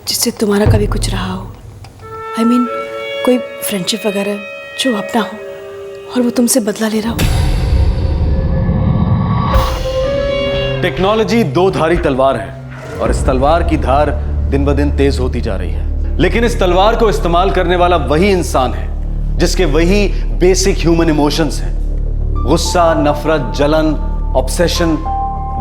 जिससे तुम्हारा कभी कुछ रहा हो? I mean, कोई फ्रेंडशिप वगैरह जो अपना हो और वो तुमसे बदला ले रहा हो? टेक्नोलॉजी दो धारी तलवार है और इस तलवार की धार दिन ब दिन तेज होती जा रही है, लेकिन इस तलवार को इस्तेमाल करने वाला वही इंसान है जिसके वही बेसिक ह्यूमन इमोशंस हैं। गुस्सा, नफरत, जलन, ऑब्सेशन,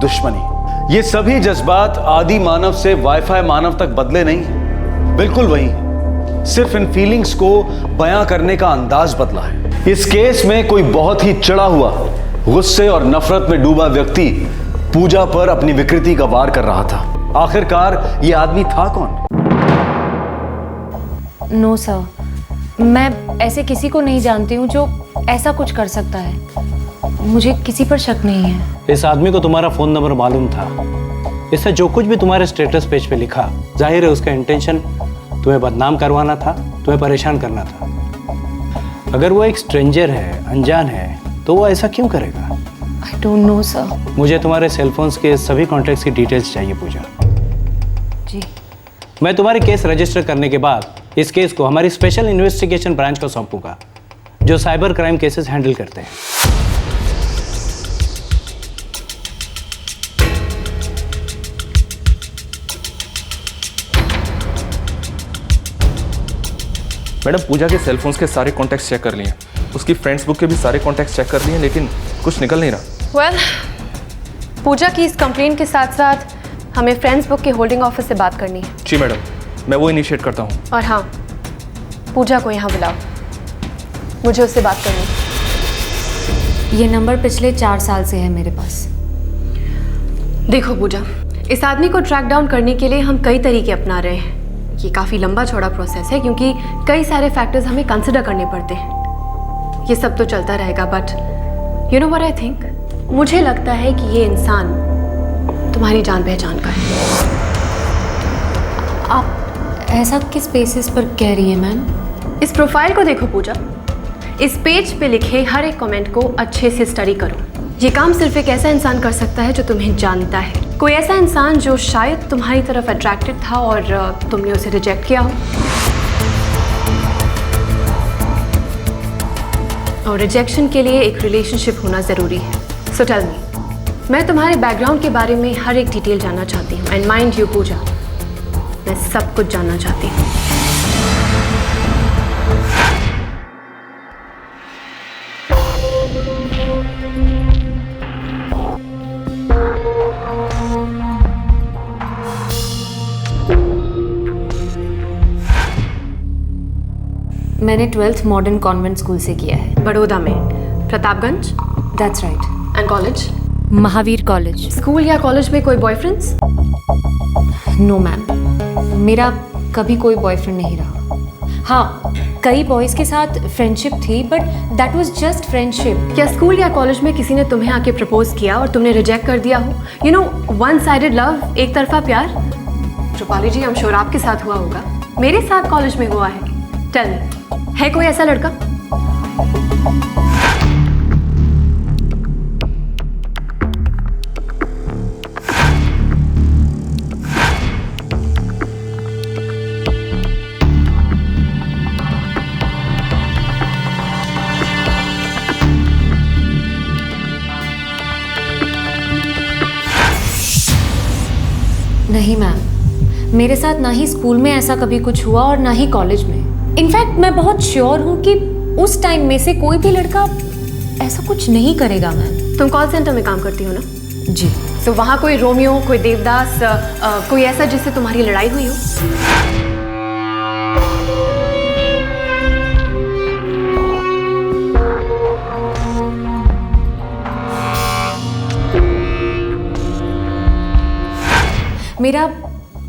दुश्मनी, ये सभी जज्बात आदि मानव से वाईफाई मानव तक बदले नहीं हैं, बिल्कुल वही है। सिर्फ इन फीलिंग्स को बयां करने का अंदाज बदला है। इस केस में कोई बहुत ही चिढ़ा हुआ, गुस्से और नफरत में डूबा व्यक्ति पूजा पर अपनी विकृति का वार कर रहा था। आखिरकार ये आदमी था कौन? नो सर, मैं ऐसे किसी को नहीं जानती हूँ जो ऐसा कुछ कर सकता है। मुझे किसी पर शक नहीं है। इस आदमी को तुम्हारा फोन नंबर मालूम था, इससे जो कुछ भी तुम्हारे स्टेटस पेज पे लिखा, जाहिर है उसका इंटेंशन तुम्हें बदनाम करवाना था, तुम्हें परेशान करना था। अगर वो एक स्ट्रेंजर है, अनजान है, तो वो ऐसा क्यों करेगा? I don't know sir. मुझे तुम्हारे सेलफोन्स के सभी कॉन्टैक्ट्स की डिटेल्स चाहिए पूजा। जी। मैं तुम्हारे केस रजिस्टर करने के बाद इस केस को हमारी स्पेशल इन्वेस्टिगेशन ब्रांच को सौंपूंगा, जो साइबर क्राइम केसेस हैंडल करते हैं। मैडम, पूजा के सेलफोन्स के सारे कॉन्टैक्ट्स चेक कर लिए, उसकी फ्रेंड्स बुक के भी सारे कॉन्टैक्ट्स चेक कर लिए, लेकिन कुछ निकल नहीं रहा। वेल, पूजा की इस कंप्लेंट के साथ साथ हमें फ्रेंड्स बुक के होल्डिंग ऑफिस से बात करनी है। जी मैडम, मैं वो इनिशिएट करता हूँ। और हाँ, पूजा को यहाँ बुलाओ, मुझे उससे बात करनी है। ये नंबर पिछले 4 साल से है मेरे पास। देखो पूजा, इस आदमी को ट्रैक डाउन करने के लिए हम कई तरीके अपना रहे हैं। ये काफ़ी लंबा चौड़ा प्रोसेस है क्योंकि कई सारे फैक्टर्स हमें कंसिडर करने पड़ते हैं। ये सब तो चलता रहेगा, but you know what I think, मुझे लगता है कि ये इंसान तुम्हारी जान पहचान का है। आप ऐसा किस बेसिस पर कह रही है मैम? इस प्रोफाइल को देखो पूजा, इस पेज पे लिखे हर एक कमेंट को अच्छे से स्टडी करो। ये काम सिर्फ एक ऐसा इंसान कर सकता है जो तुम्हें जानता है, कोई ऐसा इंसान जो शायद तुम्हारी तरफ अट्रैक्टेड था और तुमने उसे रिजेक्ट किया हो। और रिजेक्शन के लिए एक रिलेशनशिप होना ज़रूरी है। सो टेल मी, मैं तुम्हारे बैकग्राउंड के बारे में हर एक डिटेल जानना चाहती हूँ। एंड माइंड यू पूजा, मैं सब कुछ जानना चाहती हूँ। मैंने 12th मॉडर्न कॉन्वेंट स्कूल से किया है। बड़ौदा में? Pratapganj? That's right. And college? Mahavir college. School या कॉलेज में कोई बॉयफ्रेंड्स? नो मैम, मेरा कभी कोई बॉयफ्रेंड नहीं रहा। हाँ, कई बॉयज़ के साथ फ्रेंडशिप थी, but that was just friendship. क्या स्कूल या कॉलेज में किसी ने तुम्हें आके प्रपोज किया और तुमने रिजेक्ट कर दिया हो? You know, one sided love, एक तरफा प्यार। रूपाली जी, I'm sure आपके साथ हुआ होगा, मेरे साथ कॉलेज में हुआ है। टेल मी, है कोई ऐसा लड़का? नहीं मैम, मेरे साथ ना ही स्कूल में ऐसा कभी कुछ हुआ और ना ही कॉलेज में। इनफैक्ट मैं बहुत श्योर हूँ कि उस टाइम में से कोई भी लड़का ऐसा कुछ नहीं करेगा मैम। तुम कॉल सेंटर में काम करती हो ना? जी। तो वहाँ कोई रोमियो, कोई देवदास, कोई ऐसा जिससे तुम्हारी लड़ाई हुई हो? मेरा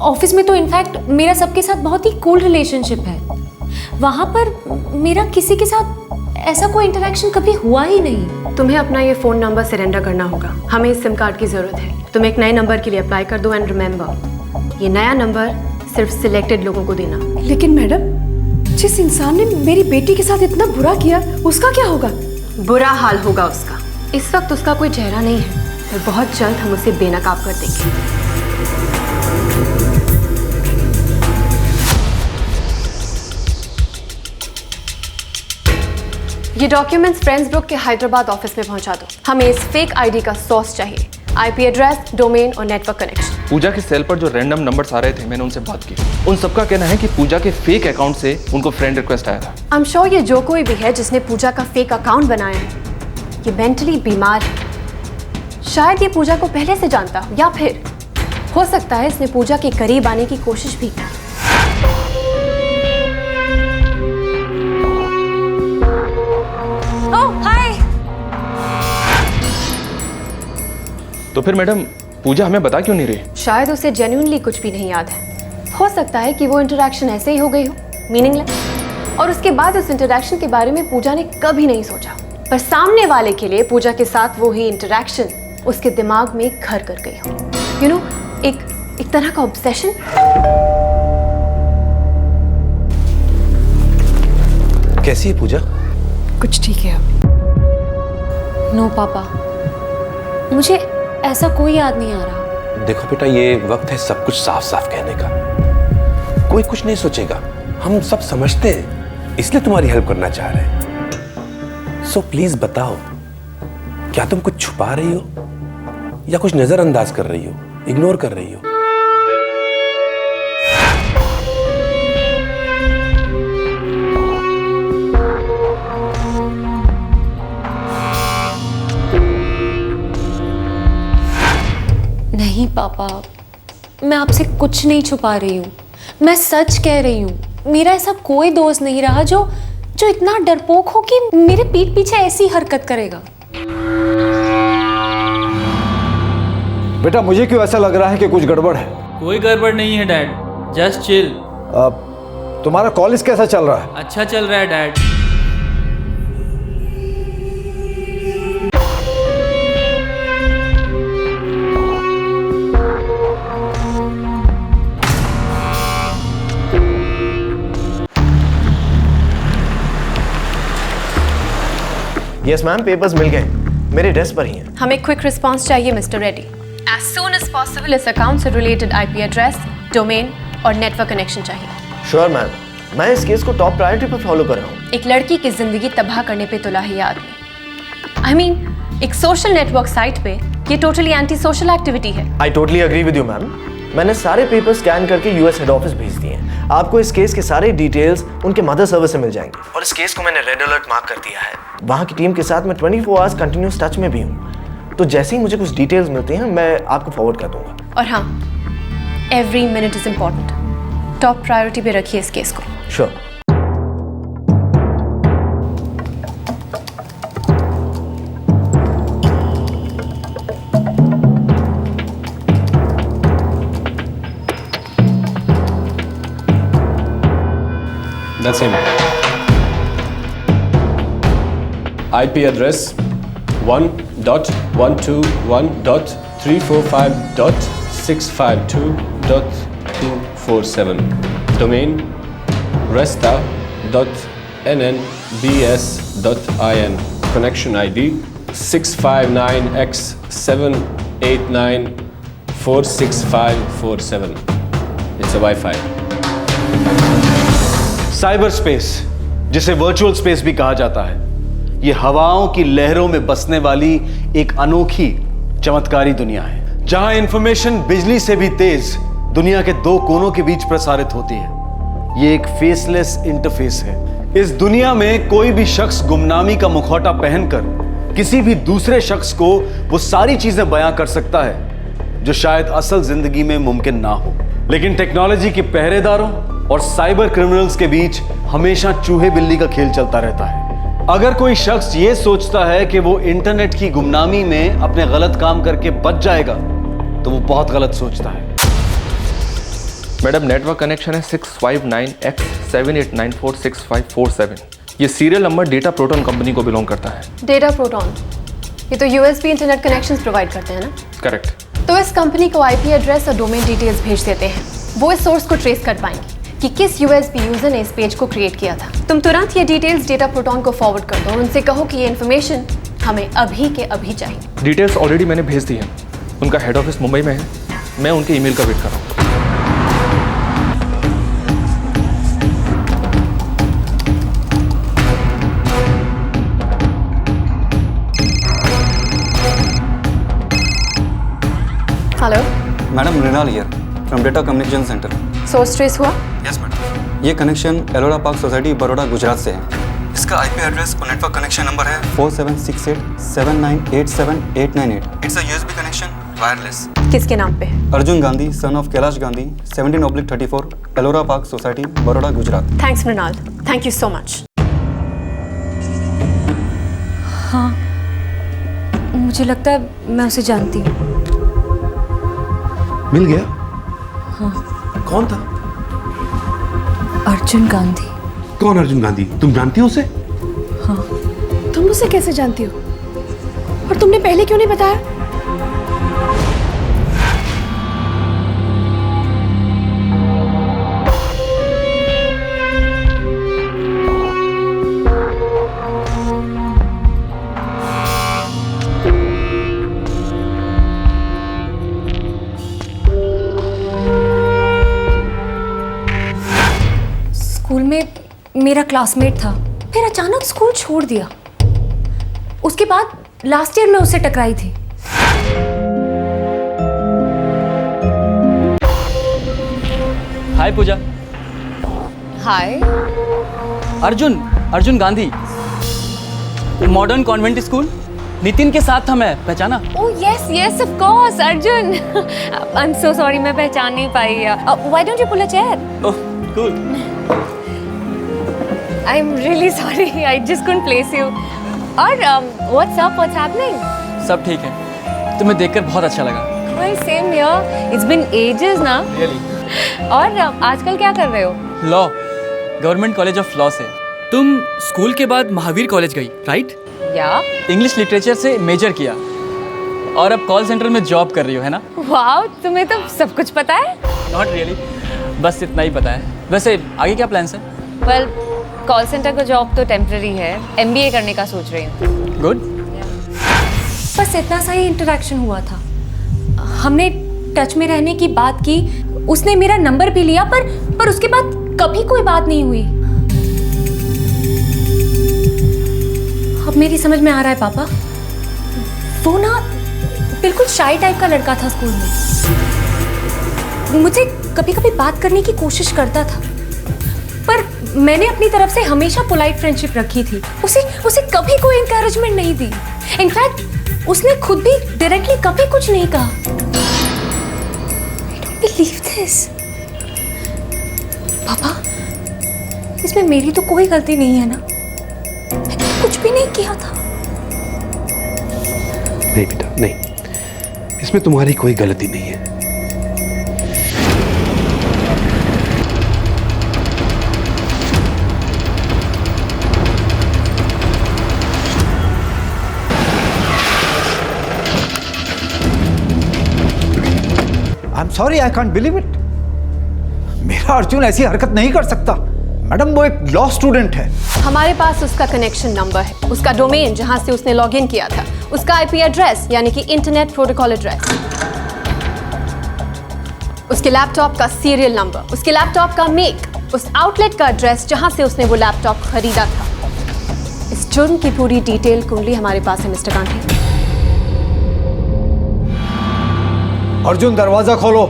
ऑफिस में तो इनफैक्ट मेरा सबके साथ बहुत ही कूल रिलेशनशिप है। वहाँ पर मेरा किसी के साथ ऐसा कोई इंटरेक्शन कभी हुआ ही नहीं। तुम्हें अपना ये फ़ोन नंबर सरेंडर करना होगा। हमें इस सिम कार्ड की ज़रूरत है। तुम एक नए नंबर के लिए अप्लाई कर दो। एंड रिमेंबर, ये नया नंबर सिर्फ सिलेक्टेड लोगों को देना। लेकिन मैडम, जिस इंसान ने मेरी बेटी के साथ इतना बुरा किया, उसका क्या होगा? बुरा हाल होगा उसका। इस वक्त उसका कोई चेहरा नहीं है, और बहुत जल्द हम उसे बेनकाब कर देंगे। ये डॉक्यूमेंट्स फ्रेंड्स ग्रुप के हैदराबाद ऑफिस में पहुंचा दो। हमें इस फेक आईडी का सोर्स चाहिए, आईपी एड्रेस, डोमेन और नेटवर्क कनेक्शन। पूजा के सेल पर जो रैंडम नंबर्स आ रहे थे, मैंने उनसे बात की। उन सबका कहना है कि पूजा के फेक अकाउंट से उनको फ्रेंड रिक्वेस्ट आया था। आई एम श्योर ये जो कोई भी है जिसने पूजा का फेक अकाउंट बनाया है, ये मेंटली बीमार है। शायद ये पूजा को पहले से जानता हो, या फिर हो सकता है इसने पूजा के करीब आने की कोशिश भी की। तो फिर मैडम पूजा हमें बता क्यों नहीं रही? शायद उसे जेन्युइनली कुछ भी नहीं याद है। हो सकता है कि वो इंटरेक्शन ऐसे ही हो गई हो, मीनिंगलेस, और उसके बाद उस इंटरेक्शन के बारे में पूजा ने कभी नहीं सोचा। पर सामने वाले के लिए पूजा के साथ वो ही इंटरेक्शन उसके दिमाग में घर कर गई हो। यू नो, एक तरह का ऑब्सेशन। कैसी है पूजा? कुछ ठीक है अब। नो पापा, मुझे ऐसा कोई याद नहीं आ रहा। देखो बेटा, ये वक्त है सब कुछ साफ साफ कहने का। कोई कुछ नहीं सोचेगा, हम सब समझते हैं, इसलिए तुम्हारी हेल्प करना चाह रहे हैं। सो प्लीज बताओ, क्या तुम कुछ छुपा रही हो या कुछ नजरअंदाज कर रही हो, इग्नोर कर रही हो? नहीं पापा, मैं आपसे कुछ नहीं छुपा रही हूँ, मैं सच कह रही हूँ। मेरा ऐसा कोई दोस्त नहीं रहा जो इतना डरपोक हो कि मेरे पीठ पीछे ऐसी हरकत करेगा। बेटा, मुझे क्यों ऐसा लग रहा है कि कुछ गड़बड़ है? कोई गड़बड़ नहीं है डैड, जस्ट चिल। तुम्हारा कॉलेज कैसा चल रहा है? अच्छा चल रहा है डैड। यस मैम, पेपर्स मिल गए, मेरे डेस्क पर ही हैं। हमें क्विक रिस्पांस चाहिए mister Reddy. As soon as possible इस अकाउंट से रिलेटेड आईपी एड्रेस, डोमेन और नेटवर्क कनेक्शन चाहिए। श्योर मैम, मैं इस केस को टॉप प्रायोरिटी पर फॉलो कर रहा हूँ। एक लड़की की जिंदगी तबाह करने पे तुला है ये आदमी। आई मीन, एक सोशल नेटवर्क साइट पे ये टोटली एंटी सोशल एक्टिविटी है। I totally agree with you ma'am. मैंने सारे पेपर स्कैन करके यूएस हेड ऑफिस भेज दिए हैं। आपको इस केस के सारे डिटेल्स उनके मदर सर्वर से मिल जाएंगे। और इस केस को मैंने रेड अलर्ट मार्क कर दिया है। वहाँ की टीम के साथ मैं 24 आवर्स कंटिन्यूस टच में भी हूँ। तो जैसे ही मुझे कुछ डिटेल्स मिलते हैं मैं आपको फॉरवर्ड कर दूंगा। और हाँ, every minute is important. Top priority पे रखिए इस केस को। Sure. That's him. IP address 1.121.345.652.247. Domain resta.nnbs.in. Connection ID 659x789465547. It's a Wi-Fi. Cyber space, जिसे वर्चुअल स्पेस भी कहा जाता है, ये हवाओं की लहरों में बसने वाली एक अनोखी चमत्कारी दुनिया है, जहां इंफॉर्मेशन बिजली से भी तेज दुनिया के दो कोनों के बीच प्रसारित होती है। ये एक फेसलेस इंटरफेस है। इस दुनिया में कोई भी शख्स गुमनामी का मुखौटा पहनकर किसी भी दूसरे शख्स को वो सारी चीजें बयां कर सकता है जो शायद असल जिंदगी में मुमकिन ना हो। लेकिन टेक्नोलॉजी के पहरेदारों और साइबर क्रिमिनल्स के बीच हमेशा चूहे बिल्ली का खेल चलता रहता है। अगर कोई शख्स ये सोचता है कि वो इंटरनेट की गुमनामी में अपने गलत काम करके बच जाएगा, तो वो बहुत गलत सोचता है। मैडम, नेटवर्क कनेक्शन है 659x789465547। ये serial number data proton company को बिलोंग करता है। डेटा प्रोटॉन, ये तो यूएसबी इंटरनेट कनेक्शंस प्रोवाइड करते हैं ना? करेक्ट। तो इस कंपनी को आईपी एड्रेस और डोमेन डिटेल्स भेज देते हैं। वो इस सोर्स को ट्रेस कर पाएंगे कि किस यूएसबी यूजर ने इस पेज को क्रिएट किया था। तुम तुरंत ये डिटेल्स डेटा प्रोटॉन को फॉरवर्ड कर दो और उनसे कहो कि ये इन्फॉर्मेशन हमें अभी के अभी चाहिए। डिटेल्स ऑलरेडी मैंने भेज दी हैं। उनका हेड ऑफिस मुंबई में है, मैं उनके ईमेल का वेट कर रहा हूँ। Hello madam, Mrinal here from data communication centre. Source trace हुआ? Yes madam. ये connection Ellora park society Baroda Gujarat से है। इसका आईपी एड्रेस और नेटवर्क कनेक्शन नंबर है 476879879898। It's a USB connection, wireless. किसके नाम पे है? Arjun Gandhi, son of Kailash Gandhi, 17/34, Ellora park society Baroda Gujarat. Thanks Mrinal, thank you so much. हाँ, मुझे लगता है मैं उसे जानती हूँ। मिल गया? हाँ। कौन था? अर्जुन गांधी। कौन अर्जुन गांधी? तुम जानती हो उसे? हाँ। तुम उसे कैसे जानती हो? और तुमने पहले क्यों नहीं बताया? स्कूल में मेरा क्लासमेट था, फिर अचानक स्कूल छोड़ दिया। उसके बाद लास्ट ईयर में उससे टकराई थी। Hi Pooja. Hi. Arjun Gandhi, modern convent school, Nitin के साथ था मैं, पहचाना? Oh yes yes of course Arjun. I am so sorry, मैं पहचान नहीं पाई। Why don't you pull a chair? Oh cool. I am really sorry, I just couldn't place you. और व्हाट्स अप, व्हाट्स हैपनिंग? सब ठीक है, तुम्हें देखकर बहुत अच्छा लगा। Well same here, it's been ages ना। रियली। और आजकल क्या कर रहे हो? Law, government college of law से। तुम स्कूल के बाद महावीर कॉलेज गई, राइट? या। इंग्लिश लिटरेचर से मेजर किया और अब कॉल सेंटर में जॉब कर रही हो, है ना? वाओ, तुम्हें तो सब कुछ पता है। नॉट रियली, बस इतना ही पता है। वैसे आगे क्या प्लान्स है? वेल, कॉल सेंटर का जॉब तो टेम्पररी है, MBA करने का सोच रही हूँ। गुड। बस इतना सा ही इंटरेक्शन हुआ था। हमने टच में रहने की बात की, उसने मेरा नंबर भी लिया, पर उसके बाद कभी कोई बात नहीं हुई। अब मेरी समझ में आ रहा है पापा, वो ना बिल्कुल शाई टाइप का लड़का था स्कूल में। मुझे कभी कभी बात करने की कोशिश करता था, पर मैंने अपनी तरफ से हमेशा पोलाइट फ्रेंडशिप रखी थी। उसे कभी कोई एनकरेजमेंट नहीं दी। इनफैक्ट उसने खुद भी डायरेक्टली कभी कुछ नहीं कहा। I don't believe this. पापा, इसमें मेरी तो कोई गलती नहीं है ना? मैंने कुछ भी नहीं किया था। नहीं बेटा, नहीं, इसमें तुम्हारी कोई गलती नहीं है। I am sorry, I can't believe it. मेरा अर्जुन ऐसी हरकत नहीं कर सकता। मैडम, वो एक लॉ स्टूडेंट है। हमारे पास उसका कनेक्शन नंबर है, उसका डोमेन जहां से उसने लॉगिन किया था, उसका IP एड्रेस यानी कि इंटरनेट प्रोटोकॉल एड्रेस, उसके लैपटॉप का सीरियल नंबर, उसके लैपटॉप का मेक, उस आउटलेट का एड्रेस जहां से उसने वो लैपटॉप खरीदा था। इस जुर्म की पूरी डिटेल कुंडली हमारे पास है मिस्टर गांधी। अर्जुन, दरवाजा खोलो।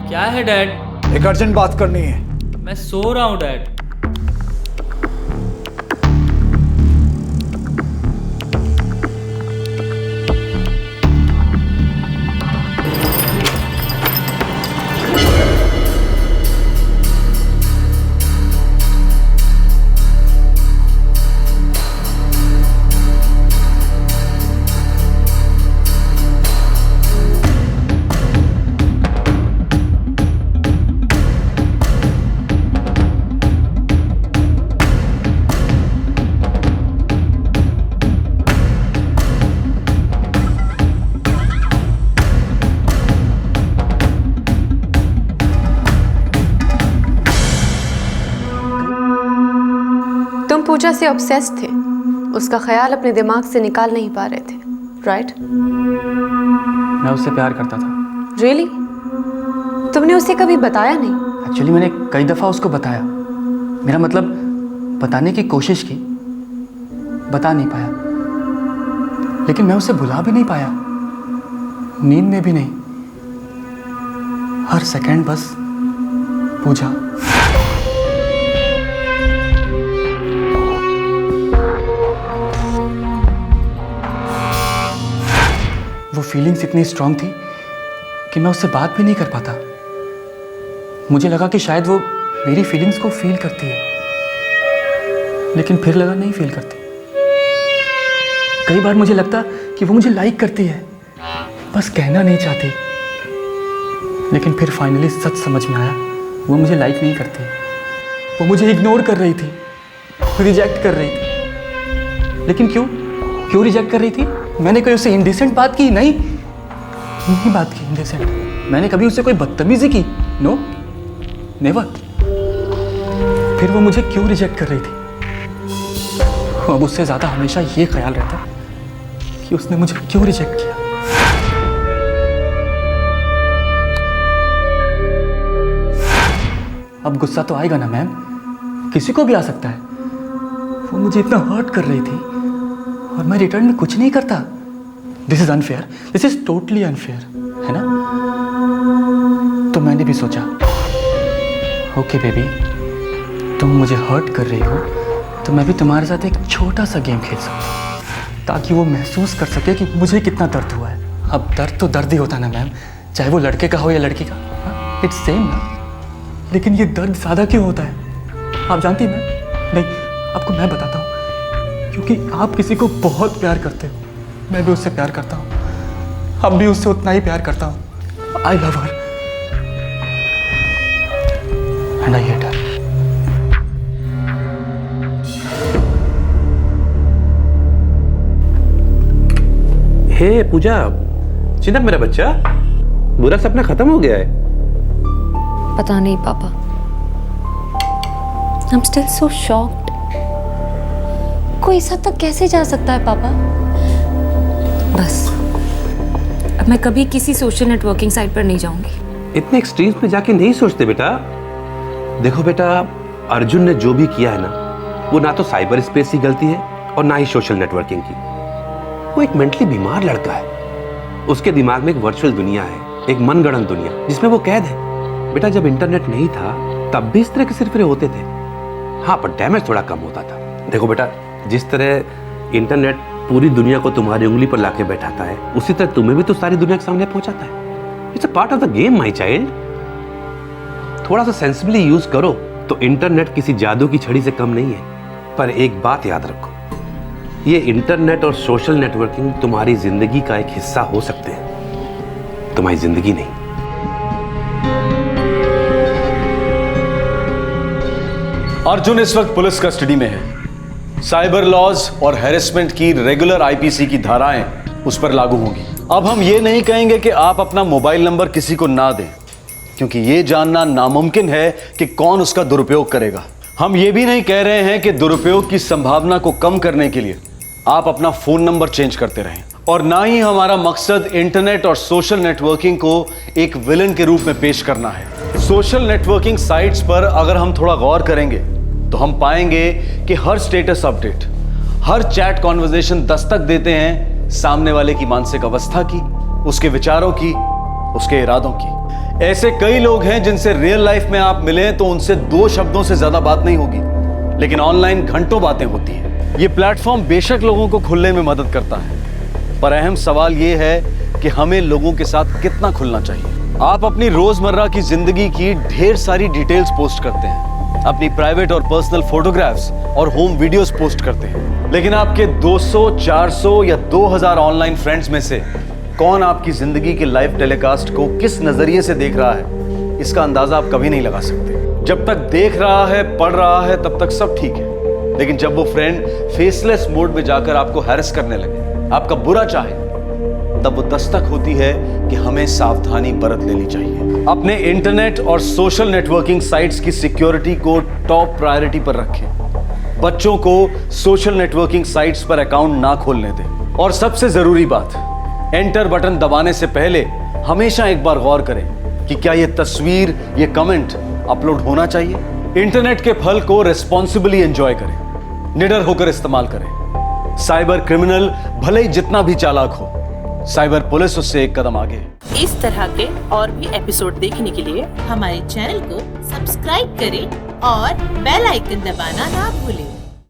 क्या है डैड? एक अर्जेंट बात करनी है। मैं सो रहा हूँ डैड। तुम पूजा से ऑब्सेस्ड थे, उसका ख्याल अपने दिमाग से निकाल नहीं पा रहे थे, राइट? मैं उससे प्यार करता था। रियली? तुमने उसे कभी बताया नहीं? एक्चुअली मैंने कई दफ़ा उसको बताया, मेरा मतलब बताने की कोशिश की, बता नहीं पाया, लेकिन मैं उसे भुला भी नहीं पाया, नींद में भी नहीं, हर सेकंड बस पूजा। वो फीलिंग्स इतनी स्ट्रांग थी कि मैं उससे बात भी नहीं कर पाता। मुझे लगा कि शायद वो मेरी फीलिंग्स को फील करती है, लेकिन फिर लगा नहीं फील करती। कई बार मुझे लगता कि वो मुझे लाइक करती है, बस कहना नहीं चाहती, लेकिन फिर फाइनली सच समझ में आया, वो मुझे लाइक नहीं करती, वो मुझे इग्नोर कर रही थी, रिजेक्ट कर रही थी। लेकिन क्यों रिजेक्ट कर रही थी? मैंने कोई उससे इंडिसेंट बात की? नहीं बात की इंडिसेंट। मैंने कभी उससे कोई बदतमीजी की? No, never. फिर वो मुझे क्यों रिजेक्ट कर रही थी? अब उससे ज्यादा हमेशा ये ख्याल रहता कि उसने मुझे क्यों रिजेक्ट किया। अब गुस्सा तो आएगा ना मैम, किसी को भी आ सकता है। वो मुझे इतना हर्ट कर रही थी और मैं रिटर्न में कुछ नहीं करता। This is unfair, this is totally unfair, है ना? तो मैंने भी सोचा, ओके बेबी, तुम मुझे हर्ट कर रही हो तो मैं भी तुम्हारे साथ एक छोटा सा गेम खेल सकता हूँ, ताकि वो महसूस कर सके कि मुझे कितना दर्द हुआ है। अब दर्द तो दर्द ही होता है ना मैम, चाहे वो लड़के का हो या लड़की का, इट्स सेम ना। लेकिन ये दर्द ज़्यादा क्यों होता है आप जानती हैं मैम? नहीं, आपको मैं बताता हूँ, क्योंकि आप किसी को बहुत प्यार करते हो, मैं भी उससे प्यार करता हूँ, अब भी उससे उतना ही प्यार करता हूँ। I love her and I hate her. Hey Pooja, चिंता मेरा बच्चा, बुरा सपना खत्म हो गया है। पता नहीं पापा, I'm still so shocked. कोई इस हद तक कैसे जा सकता है पापा? बस अब मैं कभी किसी सोशल नेटवर्किंग साइट पर नहीं जाऊंगी। इतने एक्सट्रीम्स में जाके नहीं सोचते बेटा। देखो बेटा, अर्जुन ने जो भी किया है ना, वो ना तो साइबर स्पेस की गलती है और ना ही सोशल नेटवर्किंग की। वो एक मेंटली बीमार लड़का है, उसके दिमाग में एक वर्चुअल दुनिया है, एक मनगढ़ंत दुनिया जिसमें वो कैद है। बेटा, जब इंटरनेट नहीं था तब भी इस तरह के सिरफिरे होते थे, हाँ, पर डैमेज थोड़ा कम होता था। देखो बेटा, जिस तरह इंटरनेट पूरी दुनिया को तुम्हारी उंगली पर लाके बैठाता है, उसी तरह तुम्हें भी तो सारी दुनिया के सामने पहुंचाता है। It's a part of the game my child. थोड़ा सा सेंसिबली यूज करो तो इंटरनेट किसी जादू की छड़ी से कम नहीं है। पर एक बात याद रखो, ये इंटरनेट और सोशल नेटवर्किंग तुम्हारी जिंदगी का एक हिस्सा हो सकते हैं, तुम्हारी जिंदगी नहीं। अर्जुन इस वक्त पुलिस कस्टडी में है। साइबर लॉज और हैरेसमेंट की रेगुलर आईपीसी की धाराएं उस पर लागू होंगी। अब हम ये नहीं कहेंगे कि आप अपना मोबाइल नंबर किसी को ना दें, क्योंकि ये जानना नामुमकिन है कि कौन उसका दुरुपयोग करेगा। हम ये भी नहीं कह रहे हैं कि दुरुपयोग की संभावना को कम करने के लिए आप अपना फोन नंबर चेंज करते रहें, और ना ही हमारा मकसद इंटरनेट और सोशल नेटवर्किंग को एक विलन के रूप में पेश करना है। सोशल नेटवर्किंग साइट्स पर अगर हम थोड़ा गौर करेंगे तो हम पाएंगे कि हर स्टेटस अपडेट, हर चैट कॉन्वर्सेशन दस्तक देते हैं सामने वाले की मानसिक अवस्था की, उसके विचारों की, उसके इरादों की। ऐसे कई लोग हैं जिनसे रियल लाइफ में आप मिलें तो उनसे 2 शब्दों से ज्यादा बात नहीं होगी, लेकिन ऑनलाइन घंटों बातें होती हैं। ये प्लेटफॉर्म बेशक लोगों को खुलने में मदद करता है, पर अहम सवाल ये है कि हमें लोगों के साथ कितना खुलना चाहिए। आप अपनी रोजमर्रा की जिंदगी की ढेर सारी डिटेल्स पोस्ट करते हैं, अपनी प्राइवेट और पर्सनल फोटोग्राफ्स और होम वीडियोस पोस्ट करते हैं, लेकिन आपके 200, 400 या 2000 ऑनलाइन फ्रेंड्स में से कौन आपकी जिंदगी के लाइव टेलीकास्ट को किस नजरिए से देख रहा है, इसका अंदाजा आप कभी नहीं लगा सकते। जब तक देख रहा है, पढ़ रहा है, तब तक सब ठीक है, लेकिन जब वो फ्रेंड फेसलेस मोड में जाकर आपको हैरेस करने लगे, आपका बुरा चाहे, तब वो दस्तक होती है कि हमें सावधानी बरत लेनी चाहिए। अपने इंटरनेट और सोशल नेटवर्किंग साइट्स की सिक्योरिटी को टॉप प्रायोरिटी पर रखें। बच्चों को सोशल नेटवर्किंग साइट्स पर अकाउंट ना खोलने दें। और सबसे जरूरी बात, एंटर बटन दबाने से पहले हमेशा एक बार गौर करें कि क्या यह तस्वीर, यह कमेंट अपलोड होना चाहिए। इंटरनेट के फल को रिस्पॉन्सिबली एंजॉय करें, निडर होकर इस्तेमाल करें। साइबर क्रिमिनल भले ही जितना भी चालाक हो, साइबर पुलिस उससे एक कदम आगे है। इस तरह के और भी एपिसोड देखने के लिए हमारे चैनल को सब्सक्राइब करें और बेल आइकन दबाना ना भूलें।